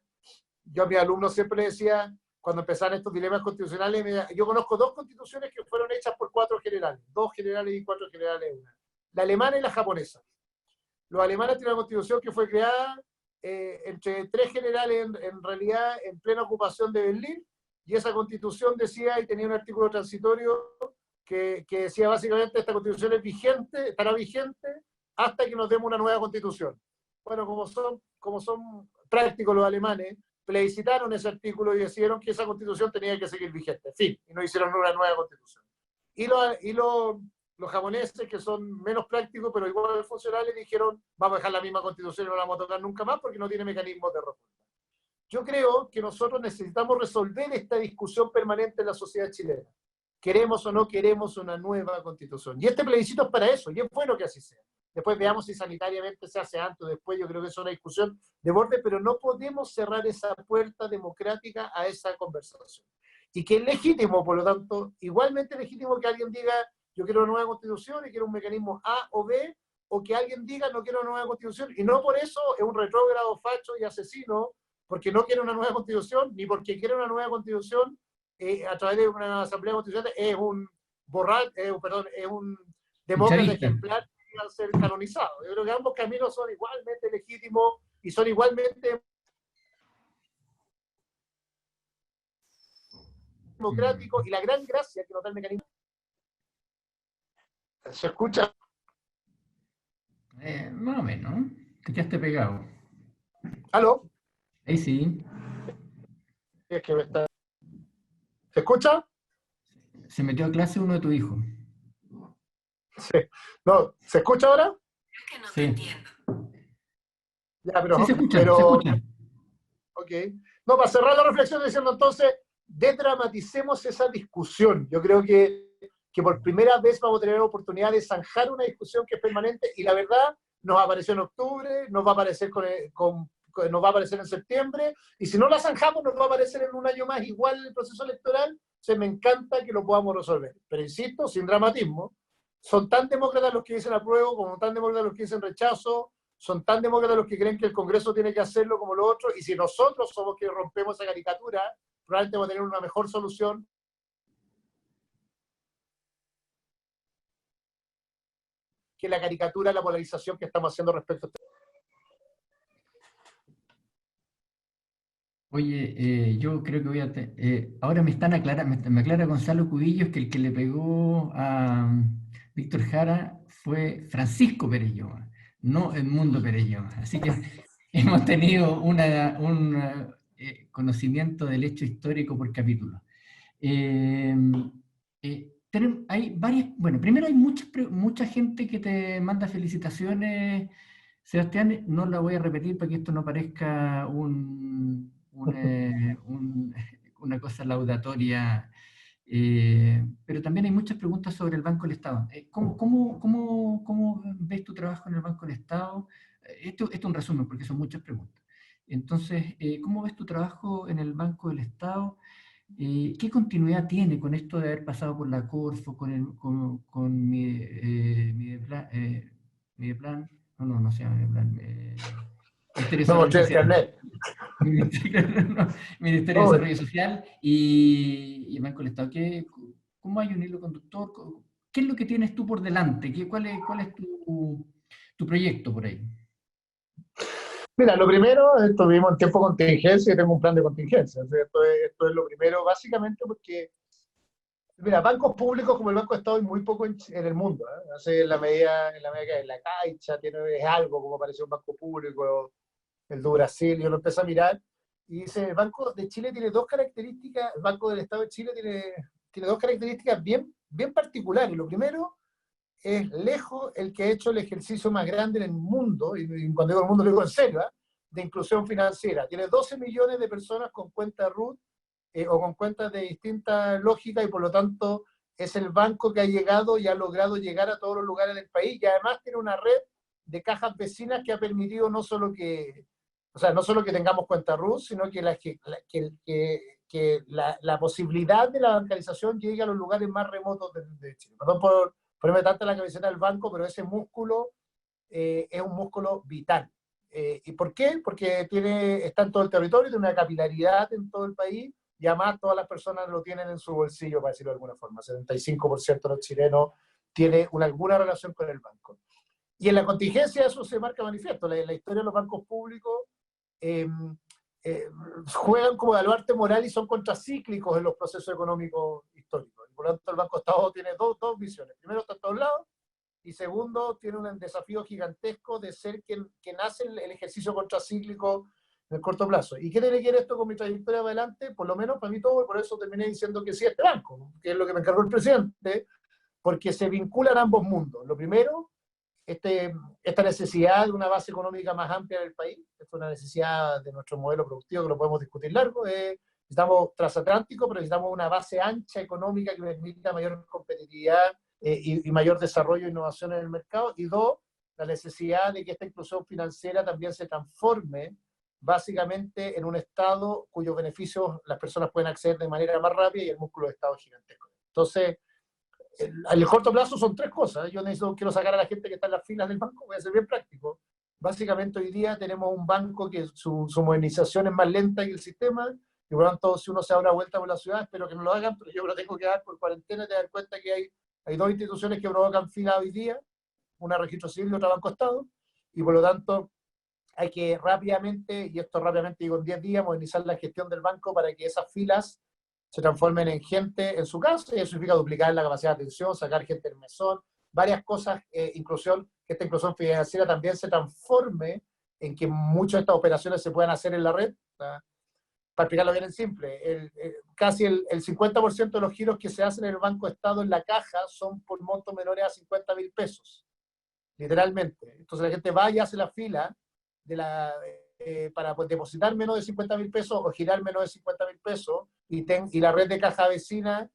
Speaker 3: Yo a mis alumnos siempre les decía, cuando empezaron estos dilemas constitucionales, yo conozco dos constituciones que fueron hechas por 4 generales, 2 generales y 4 generales una. La alemana y la japonesa. Los alemanes tienen una constitución que fue creada entre 3 generales en realidad en plena ocupación de Berlín, y esa constitución decía, y tenía un artículo transitorio que decía básicamente esta constitución es vigente, estará vigente hasta que nos demos una nueva constitución. Bueno, como son prácticos los alemanes, plebiscitaron ese artículo y decidieron que esa constitución tenía que seguir vigente. En fin, y no hicieron una nueva constitución. Y los japoneses, que son menos prácticos, pero igual funcionales, dijeron, vamos a dejar la misma constitución y no la vamos a tocar nunca más porque no tiene mecanismos de reforma. Yo creo que nosotros necesitamos resolver esta discusión permanente en la sociedad chilena. ¿Queremos o no queremos una nueva constitución? Y este plebiscito es para eso, y es bueno que así sea. Después veamos si sanitariamente se hace antes o después, yo creo que es una discusión de borde, pero no podemos cerrar esa puerta democrática a esa conversación. Y que es legítimo, por lo tanto, igualmente legítimo que alguien diga, yo quiero una nueva constitución y quiero un mecanismo A o B, o que alguien diga, no quiero una nueva constitución, y no por eso es un retrógrado, facho y asesino, porque no quiere una nueva constitución, ni porque quiere una nueva constitución a través de una asamblea constitucional, es un es un demócrata ejemplar que va a ser canonizado. Yo creo que ambos caminos son igualmente legítimos y son igualmente democráticos, y la gran gracia que nos da el mecanismo. ¿Se escucha?
Speaker 1: Más o menos. Te quedaste pegado.
Speaker 3: ¿Aló?
Speaker 1: Ahí sí.
Speaker 3: Es que ¿se escucha?
Speaker 1: Se metió a clase uno de tu hijo.
Speaker 3: Sí. No, ¿se escucha ahora?
Speaker 5: Es que no
Speaker 1: Sí.
Speaker 5: te entiendo.
Speaker 3: Ya, pero,
Speaker 1: Sí, se escucha,
Speaker 3: pero,
Speaker 1: se escucha.
Speaker 3: ok. No, para cerrar la reflexión diciendo entonces, desdramaticemos esa discusión. Yo creo que por primera vez vamos a tener la oportunidad de zanjar una discusión que es permanente, y la verdad nos apareció en octubre, nos va a aparecer nos va a aparecer en septiembre, y si no la zanjamos nos va a aparecer en un año más igual el proceso electoral. Se me encanta que lo podamos resolver, pero insisto, sin dramatismo. Son tan demócratas los que dicen apruebo como tan demócratas los que dicen rechazo, son tan demócratas los que creen que el Congreso tiene que hacerlo como lo otro, y si nosotros somos que rompemos esa caricatura, probablemente vamos a tener una mejor solución que la caricatura, la polarización que estamos haciendo respecto a este.
Speaker 1: Oye, yo creo que voy a... ahora me están aclarando, me aclara Gonzalo Cubillos que el que le pegó a Víctor Jara fue Francisco Perelloa, no Edmundo Perelloa. Así que hemos tenido un conocimiento del hecho histórico por capítulo. Hay varias, bueno, primero hay mucha gente que te manda felicitaciones, Sebastián, no la voy a repetir para que esto no parezca una cosa laudatoria, pero también hay muchas preguntas sobre el Banco del Estado. ¿Cómo ves tu trabajo en el Banco del Estado? Esto es un resumen porque son muchas preguntas. Entonces, ¿cómo ves tu trabajo en el Banco del Estado? ¿Qué continuidad tiene con esto de haber pasado por la Corfo, con Mideplan? No se llama Mideplan. Ministerio de
Speaker 3: No
Speaker 1: Desarrollo
Speaker 3: mostré el
Speaker 1: Social.
Speaker 3: carnet.
Speaker 1: Ministerio de Desarrollo Social y el Banco del Estado. ¿Cómo hay un hilo conductor? ¿Qué es lo que tienes tú por delante? ¿Cuál es tu proyecto por ahí?
Speaker 3: Mira, lo primero, vivimos en tiempo de contingencia y tengo un plan de contingencia. O sea, esto es lo primero, básicamente porque, mira, bancos públicos como el Banco de Estado hay muy poco en el mundo. Hace en la medida que la Caixa es algo como parece un banco público, el de Brasil, yo lo empecé a mirar y dice, el Banco de Chile tiene dos características, el Banco del Estado de Chile tiene dos características bien particulares. Lo primero es lejos el que ha hecho el ejercicio más grande en el mundo, y cuando digo el mundo lo digo en serio, de inclusión financiera. Tiene 12 millones de personas con cuenta RUT o con cuentas de distinta lógica y por lo tanto es el banco que ha llegado y ha logrado llegar a todos los lugares del país y además tiene una red de cajas vecinas que ha permitido no solo que tengamos cuenta RUT, sino que la posibilidad de la bancarización llegue a los lugares más remotos de Chile. Perdón por ponerme tanta la camiseta del banco, pero ese músculo es un músculo vital. ¿Y por qué? Porque está en todo el territorio, tiene una capilaridad en todo el país y además todas las personas lo tienen en su bolsillo, para decirlo de alguna forma. 75% de los chilenos tiene alguna relación con el banco. Y en la contingencia eso se marca manifiesto. La historia de los bancos públicos juegan como baluarte moral y son contracíclicos en los procesos económicos históricos. Y por lo tanto el Banco de Estado tiene dos visiones. Primero, está a todos lados, y segundo, tiene un desafío gigantesco de ser quien hace el ejercicio contracíclico en el corto plazo. ¿Y qué tiene que ver esto con mi trayectoria adelante? Por lo menos para mí todo, y por eso terminé diciendo que sí a este banco, que es lo que me encargó el presidente, porque se vinculan ambos mundos. Lo primero, esta necesidad de una base económica más amplia del país, es una necesidad de nuestro modelo productivo que lo podemos discutir largo, necesitamos transatlántico, pero necesitamos una base ancha económica que permita mayor competitividad y mayor desarrollo e innovación en el mercado, y dos, la necesidad de que esta inclusión financiera también se transforme básicamente en un Estado cuyos beneficios las personas pueden acceder de manera más rápida y el músculo de Estado es gigantesco. Entonces, en el corto plazo son tres cosas. Yo quiero sacar a la gente que está en las filas del banco, voy a ser bien práctico. Básicamente hoy día tenemos un banco que su modernización es más lenta que el sistema, y por lo tanto si uno se da una vuelta por la ciudad, espero que no lo hagan, pero yo me lo tengo que dar por cuarentena, te das cuenta que hay dos instituciones que provocan fila hoy día, una Registro Civil y otra Banco Estado, y por lo tanto hay que rápidamente, y esto rápidamente digo en 10 días, modernizar la gestión del banco para que esas filas se transformen en gente en su casa, y eso significa duplicar la capacidad de atención, sacar gente del mesón, varias cosas, que esta inclusión financiera también se transforme en que muchas de estas operaciones se puedan hacer en la red. Para explicarlo bien en simple, casi el 50% de los giros que se hacen en el Banco Estado en la caja son por montos menores a 50.000 pesos, literalmente. Entonces la gente va y hace la fila para depositar menos de 50.000 pesos o girar menos de 50.000 pesos, y la red de caja vecina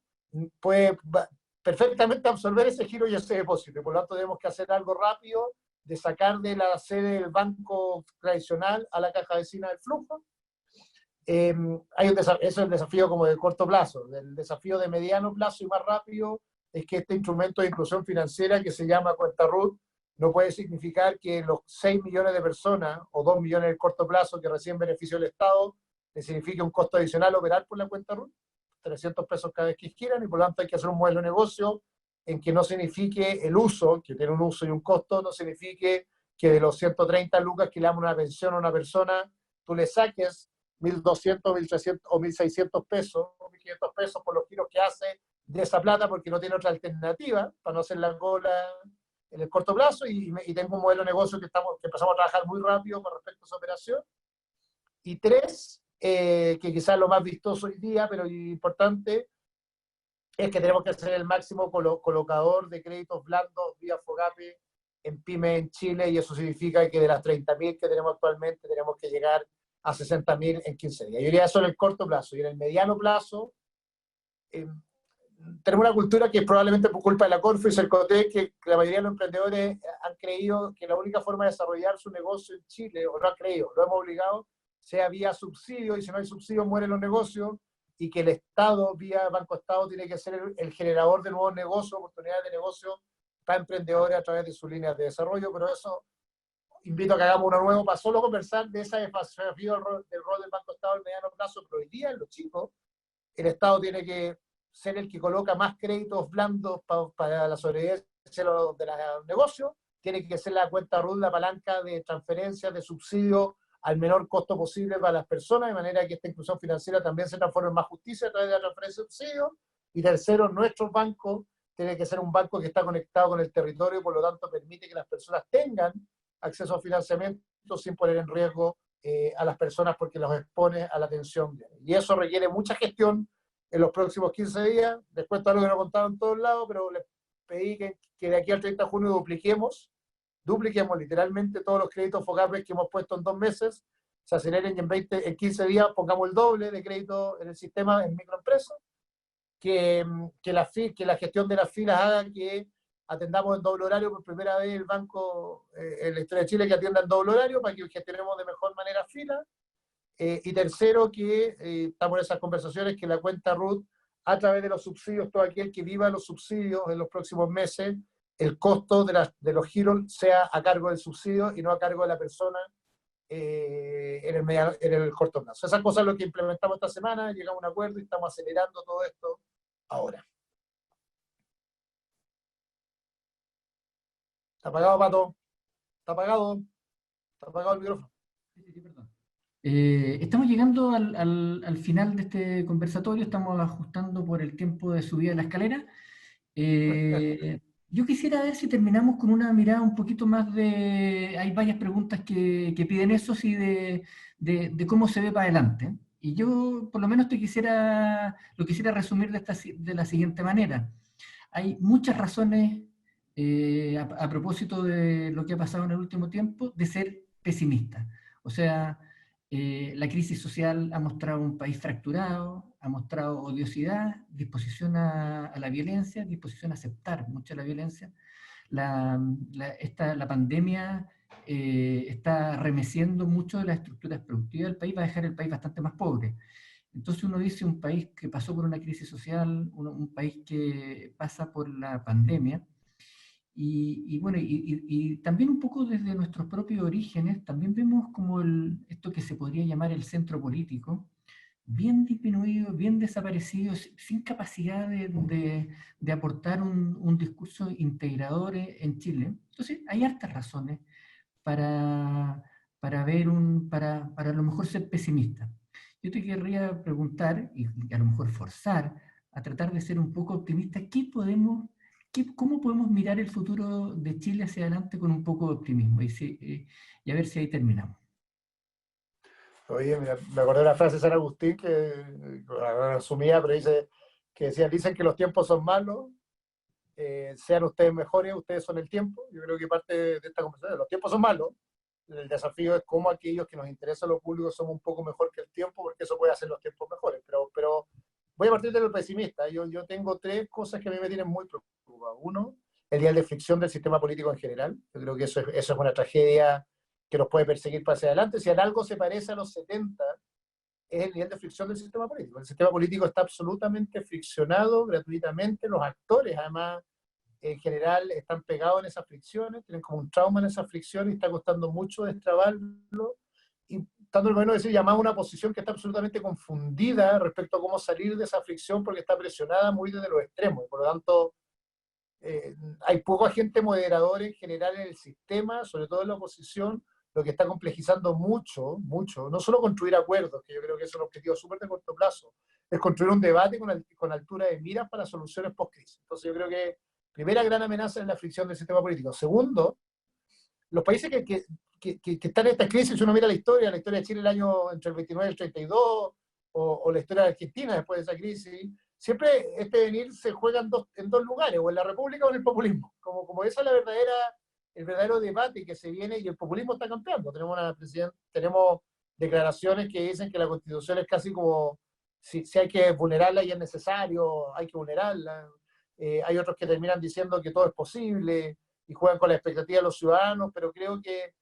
Speaker 3: puede perfectamente absorber ese giro y ese depósito. Por lo tanto, tenemos que hacer algo rápido de sacar de la sede del banco tradicional a la caja vecina del flujo. Eso es el desafío como de corto plazo. El desafío de mediano plazo y más rápido es que este instrumento de inclusión financiera que se llama cuenta RUT no puede significar que los 6 millones de personas o 2 millones en el corto plazo que reciben beneficio del Estado le signifique un costo adicional operar por la cuenta RUT, 300 pesos cada vez que quieran, y por lo tanto hay que hacer un modelo de negocio en que no signifique el uso, que tiene un uso y un costo, no signifique que de los 130 lucas que le damos una pensión a una persona, tú le saques
Speaker 2: 1.200, 1.300 o 1.600 pesos, o 1.500 pesos por los giros que hace de esa plata, porque no tiene otra alternativa para no hacer la cola en el corto plazo, y tengo un modelo de negocio que empezamos a trabajar muy rápido con respecto a esa operación. Y tres, que quizás lo más vistoso hoy día, pero importante, es que tenemos que ser el máximo colocador de créditos blandos vía FOGAPE en PYME en Chile, y eso significa que de las 30.000 que tenemos actualmente tenemos que llegar a 60.000 en 15 días. Yo diría eso en el corto plazo. Y en el mediano plazo, tenemos una cultura que probablemente por culpa de la Corfo y Cercotec, que la mayoría de los emprendedores han creído que la única forma de desarrollar su negocio en Chile, o no han creído, lo hemos obligado, sea vía subsidio, y si no hay subsidio mueren los negocios, y que el Estado, vía Banco Estado, tiene que ser el generador de nuevos negocios, oportunidades de negocio para emprendedores a través de sus líneas de desarrollo. Pero eso, invito a que hagamos uno nuevo para solo conversar de ese desafío del rol del Banco Estado en mediano plazo. Pero hoy día, en los chicos, el Estado tiene que ser el que coloca más créditos blandos para la sobrevivencia de los negocios, tiene que ser la cuenta RUT, la palanca de transferencias, de subsidios al menor costo posible para las personas, de manera que esta inclusión financiera también se transforme en más justicia a través de la transferencia de subsidios. Y tercero, nuestros bancos tiene que ser un banco que está conectado con el territorio, y por lo tanto permite que las personas tengan acceso a financiamiento sin poner en riesgo a las personas, porque los expone a la tensión. Y eso requiere mucha gestión en los próximos 15 días. Les cuento algo que no he contado en todos lados, pero les pedí que de aquí al 30 de junio dupliquemos literalmente todos los créditos FOGAPE que hemos puesto en 2 meses, se aceleren, y en 15 días pongamos el doble de crédito en el sistema en microempresas, que la gestión de las filas haga que atendamos en doble horario. Por primera vez el banco en la historia de Chile que atienda en doble horario, para que gestionemos de mejor manera filas. Y tercero, que estamos en esas conversaciones, que la cuenta RUT, a través de los subsidios, todo aquel que viva los subsidios en los próximos meses, el costo de los giros sea a cargo del subsidio y no a cargo de la persona en el corto plazo. Esas cosas es lo que implementamos esta semana, llegamos a un acuerdo y estamos acelerando todo esto ahora. ¿Está apagado, Pato? ¿Está apagado? ¿Está apagado el micrófono?
Speaker 1: Sí, perdón. Estamos llegando al final de este conversatorio, estamos ajustando por el tiempo de subida de la escalera. Yo quisiera ver si terminamos con una mirada un poquito más de... Hay varias preguntas que piden eso, sí, de cómo se ve para adelante. Y yo, por lo menos, lo quisiera resumir de la siguiente manera. Hay muchas razones, a propósito de lo que ha pasado en el último tiempo, de ser pesimista. O sea, la crisis social ha mostrado un país fracturado, ha mostrado odiosidad, disposición a la violencia, disposición a aceptar mucha la violencia. La pandemia está remeciendo mucho de las estructuras productivas del país, va a dejar el país bastante más pobre. Entonces uno dice, un país que pasó por una crisis social, un país que pasa por la pandemia, y bueno, y también un poco desde nuestros propios orígenes, también vemos como esto que se podría llamar el centro político, bien disminuido, bien desaparecido, sin capacidad de aportar un discurso integrador en Chile. Entonces hay hartas razones para a lo mejor ser pesimista. Yo te querría preguntar, y a lo mejor forzar, a tratar de ser un poco optimista, ¿cómo podemos mirar el futuro de Chile hacia adelante con un poco de optimismo? Y a ver si ahí terminamos.
Speaker 2: Oye, mira, me acordé de una frase de San Agustín que resumía, pero dicen que los tiempos son malos, sean ustedes mejores, ustedes son el tiempo. Yo creo que parte de esta conversación, los tiempos son malos, el desafío es cómo aquellos que nos interesan lo público somos un poco mejor que el tiempo, porque eso puede hacer los tiempos mejores. Pero voy a partir de lo pesimista. Yo tengo 3 cosas que a mí me tienen muy preocupado. Uno, el nivel de fricción del sistema político en general. Yo creo que eso es una tragedia que nos puede perseguir para hacia adelante. Si en algo se parece a los 70, es el nivel de fricción del sistema político. El sistema político está absolutamente friccionado gratuitamente. Los actores, además, en general, están pegados en esas fricciones, tienen como un trauma en esas fricciones y está costando mucho destrabarlo. Y tanto el gobierno llamado a una posición que está absolutamente confundida respecto a cómo salir de esa fricción, porque está presionada muy desde los extremos. Por lo tanto, hay poco agente moderador en general en el sistema, sobre todo en la oposición,
Speaker 3: lo que está complejizando mucho, mucho, no solo construir acuerdos, que yo creo que es un objetivo súper de corto plazo, es construir un debate con altura de miras para soluciones post-crisis. Entonces yo creo que primera gran amenaza es la fricción del sistema político. Segundo, los países que están en esta crisis, si uno mira la historia de Chile el año entre el 29 y el 32, o la historia de Argentina después de esa crisis, siempre este venir se juega en dos lugares, o en la república o en el populismo. Como esa es el verdadero debate que se viene, y el populismo está campeando. Tenemos declaraciones que dicen que la Constitución es casi como, si hay que vulnerarla y es necesario, hay que vulnerarla. Hay otros que terminan diciendo que todo es posible y juegan con la expectativa de los ciudadanos, pero creo que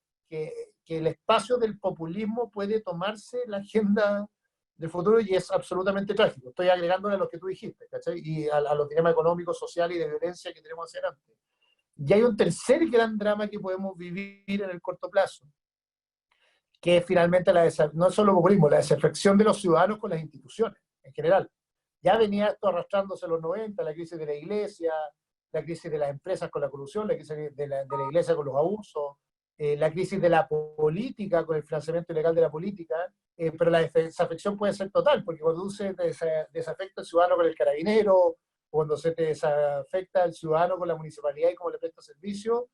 Speaker 3: el espacio del populismo puede tomarse la agenda del futuro, y es absolutamente trágico. Estoy agregándole a lo que tú dijiste, ¿cachai? Y a los dilemas económicos, sociales y de violencia que tenemos hacia adelante. Y hay un tercer gran drama que podemos vivir en el corto plazo, que es finalmente no es solo el populismo, la desafección de los ciudadanos con las instituciones en general. Ya venía esto arrastrándose en los 90, la crisis de la iglesia, la crisis de las empresas con la corrupción, la crisis de la iglesia con los abusos, la crisis de la política con el financiamiento ilegal de la política, pero la desafección puede ser total, porque cuando se desafecta el ciudadano con el carabinero, cuando se te desafecta el ciudadano con la municipalidad y cómo le presta servicio,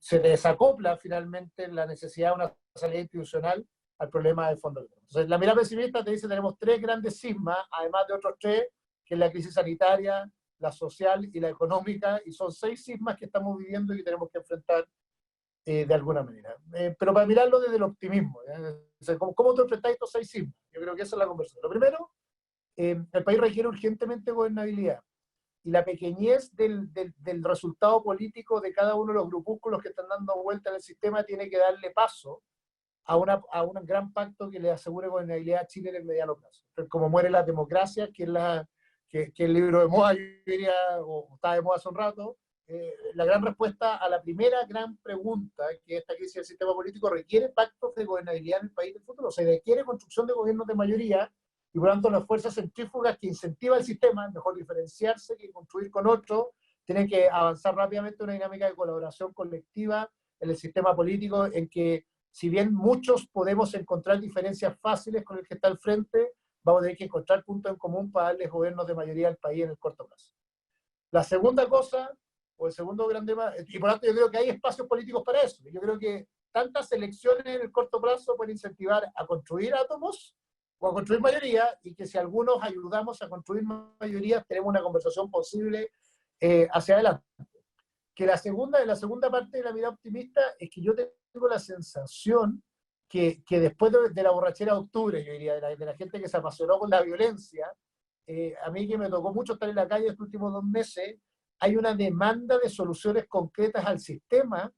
Speaker 3: se te desacopla finalmente la necesidad de una salida institucional al problema de fondo. Entonces, la mirada pesimista te dice que tenemos tres grandes sismas, además de otros tres, que es la crisis sanitaria, la social y la económica, y son 6 sismas que estamos viviendo y que tenemos que enfrentar de alguna manera. Pero para mirarlo desde el optimismo, o sea, ¿cómo tú enfrentas estos 6 sismas? Yo creo que esa es la conversación. Lo primero, el país requiere urgentemente gobernabilidad, y la pequeñez del resultado político de cada uno de los grupúsculos que están dando vuelta en el sistema tiene que darle paso a un gran pacto que le asegure gobernabilidad a Chile en el mediano plazo. Entonces, como muere la democracia, que es el libro de moda, yo diría, o está de moda hace un rato, la gran respuesta a la primera gran pregunta, que esta crisis del sistema político requiere pactos de gobernabilidad en el país del futuro, o sea, requiere construcción de gobiernos de mayoría, y por lo tanto las fuerzas centrífugas que incentivan el sistema, mejor diferenciarse que construir con otro, tienen que avanzar rápidamente una dinámica de colaboración colectiva en el sistema político, en que si bien muchos podemos encontrar diferencias fáciles con el que está al frente, vamos a tener que encontrar puntos en común para darles gobiernos de mayoría al país en el corto plazo. La segunda cosa, o el segundo gran tema, y por lo tanto yo creo que hay espacios políticos para eso. Yo creo que tantas elecciones en el corto plazo pueden incentivar a construir átomos o a construir mayoría, y que si algunos ayudamos a construir mayorías, tenemos una conversación posible hacia adelante. Que la segunda parte de la mirada optimista es que yo tengo la sensación que después de la borrachera de octubre, yo diría, de la gente que se apasionó con la violencia, a mí que me tocó mucho estar en la calle estos últimos 2 meses, hay una demanda de soluciones concretas al sistema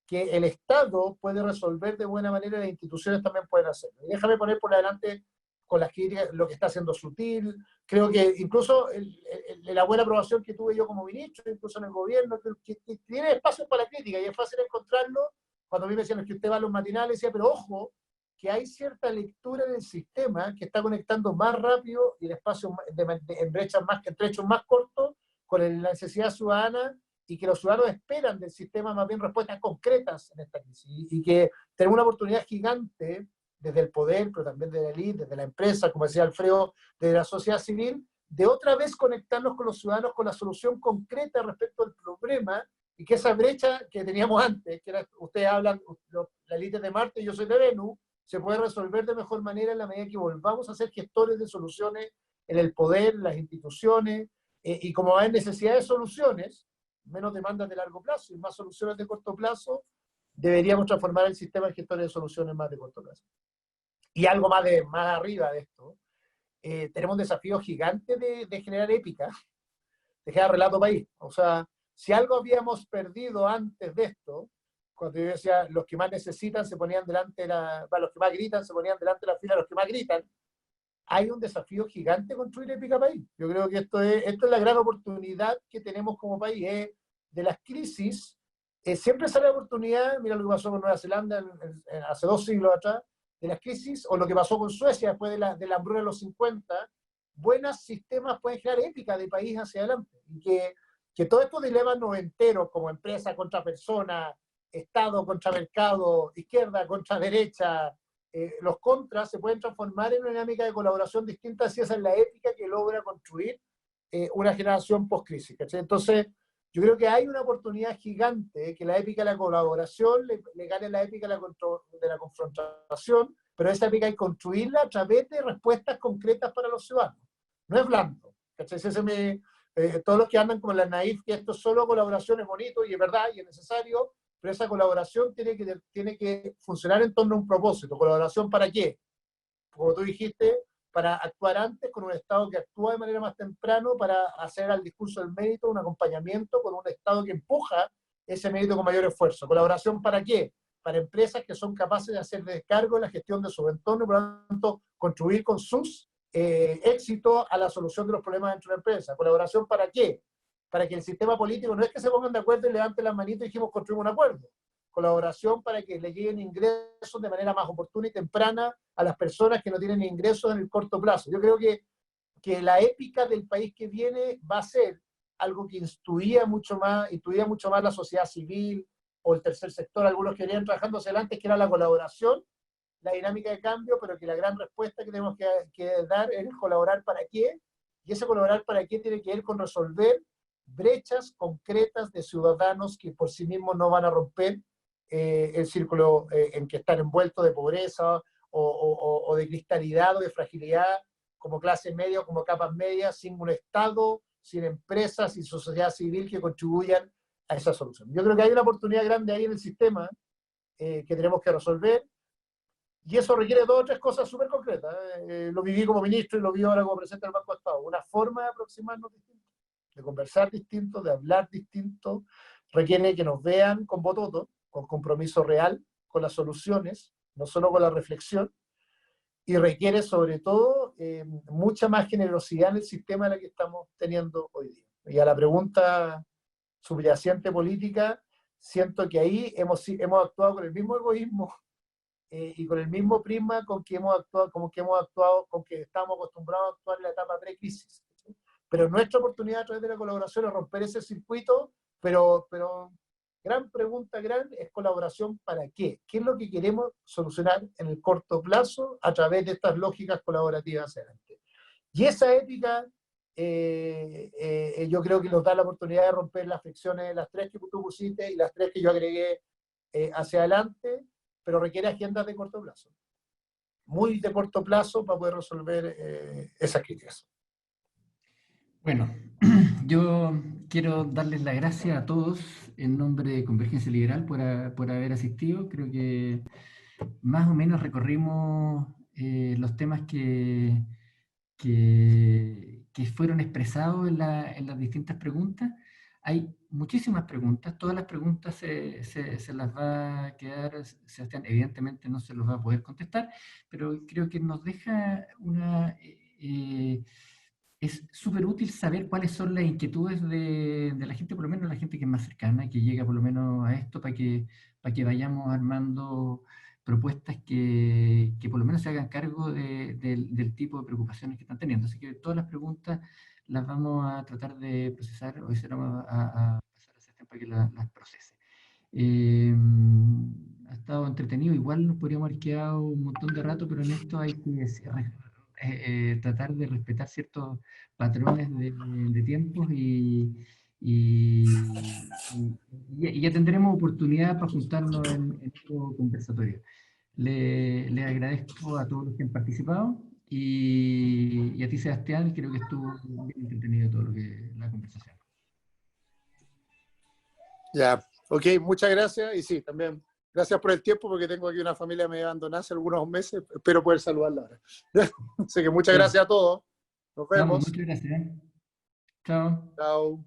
Speaker 3: que el Estado puede resolver de buena manera, y las instituciones también pueden hacerlo. Y déjame poner por adelante con las críticas lo que está haciendo Sutil. Creo que incluso la buena aprobación que tuve yo como ministro, incluso en el gobierno, que tiene espacios para la crítica, y es fácil encontrarlo. Cuando a mí me decían que usted va a los matinales, decía, pero ojo, que hay cierta lectura del sistema que está conectando más rápido y el espacio en trechos más cortos con la necesidad ciudadana, y que los ciudadanos esperan del sistema más bien respuestas concretas en esta crisis, y que tenemos una oportunidad gigante desde el poder, pero también desde la élite, desde la empresa, como decía Alfredo, desde la sociedad civil, de otra vez conectarnos con los ciudadanos con la solución concreta respecto al problema, y que esa brecha que teníamos antes, que era, ustedes hablan, la élite de Marte y yo soy de Venus, se puede resolver de mejor manera en la medida que volvamos a ser gestores de soluciones en el poder, las instituciones, y como hay necesidad de soluciones, menos demandas de largo plazo y más soluciones de corto plazo, deberíamos transformar el sistema en gestores de soluciones más de corto plazo. Y algo más arriba de esto, tenemos un desafío gigante de generar épica, de generar relato país. O sea, si algo habíamos perdido antes de esto, cuando yo decía, los que más necesitan se ponían delante los que más gritan se ponían delante de la fila de los que más gritan, hay un desafío gigante construir épica país. Yo creo que esto es la gran oportunidad que tenemos como país. De las crisis, siempre sale la oportunidad, mira lo que pasó con Nueva Zelanda hace 2 siglos atrás, de las crisis, o lo que pasó con Suecia después de la hambruna de los 50, buenos sistemas pueden generar épica de país hacia adelante. Y que todos estos dilemas noventeros, como empresa contra persona, Estado contra mercado, izquierda contra derecha, los contras se pueden transformar en una dinámica de colaboración distinta si esa es la ética que logra construir una generación post-crisis. Entonces, yo creo que hay una oportunidad gigante que la épica de la colaboración le gane la épica de la confrontación, pero esa épica hay que construirla a través de respuestas concretas para los ciudadanos. No es blando. Todos los que andan como la naif, que esto es solo colaboración, es bonito y es verdad y es necesario, pero esa colaboración tiene que funcionar en torno a un propósito. ¿Colaboración para qué? Como tú dijiste, para actuar antes con un Estado que actúa de manera más temprano, para hacer al discurso del mérito un acompañamiento con un Estado que empuja ese mérito con mayor esfuerzo. ¿Colaboración para qué? Para empresas que son capaces de hacer descargo en la gestión de su entorno y por lo tanto contribuir con sus éxitos a la solución de los problemas dentro de la empresa. ¿Colaboración para qué? Para que el sistema político no es que se pongan de acuerdo y levanten las manitas y dijimos construimos un acuerdo. Colaboración para que le lleguen ingresos de manera más oportuna y temprana a las personas que no tienen ingresos en el corto plazo. Yo creo que la épica del país que viene va a ser algo que intuía mucho más la sociedad civil o el tercer sector, algunos que venían trabajando hacia adelante, que era la colaboración, la dinámica de cambio, pero que la gran respuesta que tenemos que dar es colaborar para qué, y ese colaborar para qué tiene que ver con resolver brechas concretas de ciudadanos que por sí mismos no van a romper el círculo en que están envueltos de pobreza o de cristalidad o de fragilidad como clase media o como capas medias, sin un Estado, sin empresas, sin sociedad civil que contribuyan a esa solución. Yo creo que hay una oportunidad grande ahí en el sistema que tenemos que resolver, y eso requiere dos o tres cosas súper concretas. Lo viví como ministro y lo vi ahora como presidente del Banco de Estado. Una forma de aproximarnos distinto, de conversar distinto, de hablar distinto, requiere que nos vean con voto, con compromiso real, con las soluciones, no solo con la reflexión, y requiere sobre todo mucha más generosidad en el sistema de la que estamos teniendo hoy día. Y a la pregunta subyacente política, siento que ahí hemos actuado con el mismo egoísmo y con el mismo prisma con que hemos actuado, con que estamos acostumbrados a actuar en la etapa pre-crisis. Pero nuestra oportunidad a través de la colaboración es romper ese circuito, pero gran pregunta es colaboración para qué. ¿Qué es lo que queremos solucionar en el corto plazo a través de estas lógicas colaborativas hacia adelante? Y esa ética, yo creo que nos da la oportunidad de romper las fricciones, las tres que tú pusiste y las tres que yo agregué hacia adelante, pero requiere agendas de corto plazo. Muy de corto plazo para poder resolver esas críticas.
Speaker 1: Bueno, yo quiero darles las gracias a todos en nombre de Convergencia Liberal por haber asistido. Creo que más o menos recorrimos los temas que fueron expresados en las distintas preguntas. Hay muchísimas preguntas, todas las preguntas se las va a quedar Sebastián, evidentemente no se los va a poder contestar, pero creo que nos deja es súper útil saber cuáles son las inquietudes de la gente, por lo menos la gente que es más cercana, que llega por lo menos a esto, para que vayamos armando propuestas que por lo menos se hagan cargo del tipo de preocupaciones que están teniendo. Así que todas las preguntas las vamos a tratar de procesar, hoy se las vamos a pasar a Sebastián para que las procese. Ha estado entretenido, igual nos podríamos haber quedado un montón de rato, pero en esto hay que tratar de respetar ciertos patrones de tiempos y ya tendremos oportunidad para juntarnos en otro conversatorio. Le agradezco a todos los que han participado y a ti, Sebastián, creo que estuvo bien entretenido todo la conversación.
Speaker 2: Ya, ok, muchas gracias y sí, también gracias por el tiempo porque tengo aquí una familia medio abandonada hace algunos meses, espero poder saludarla ahora. Así que muchas gracias a todos, nos vemos.
Speaker 1: Muchas gracias. Chao.
Speaker 2: Chao.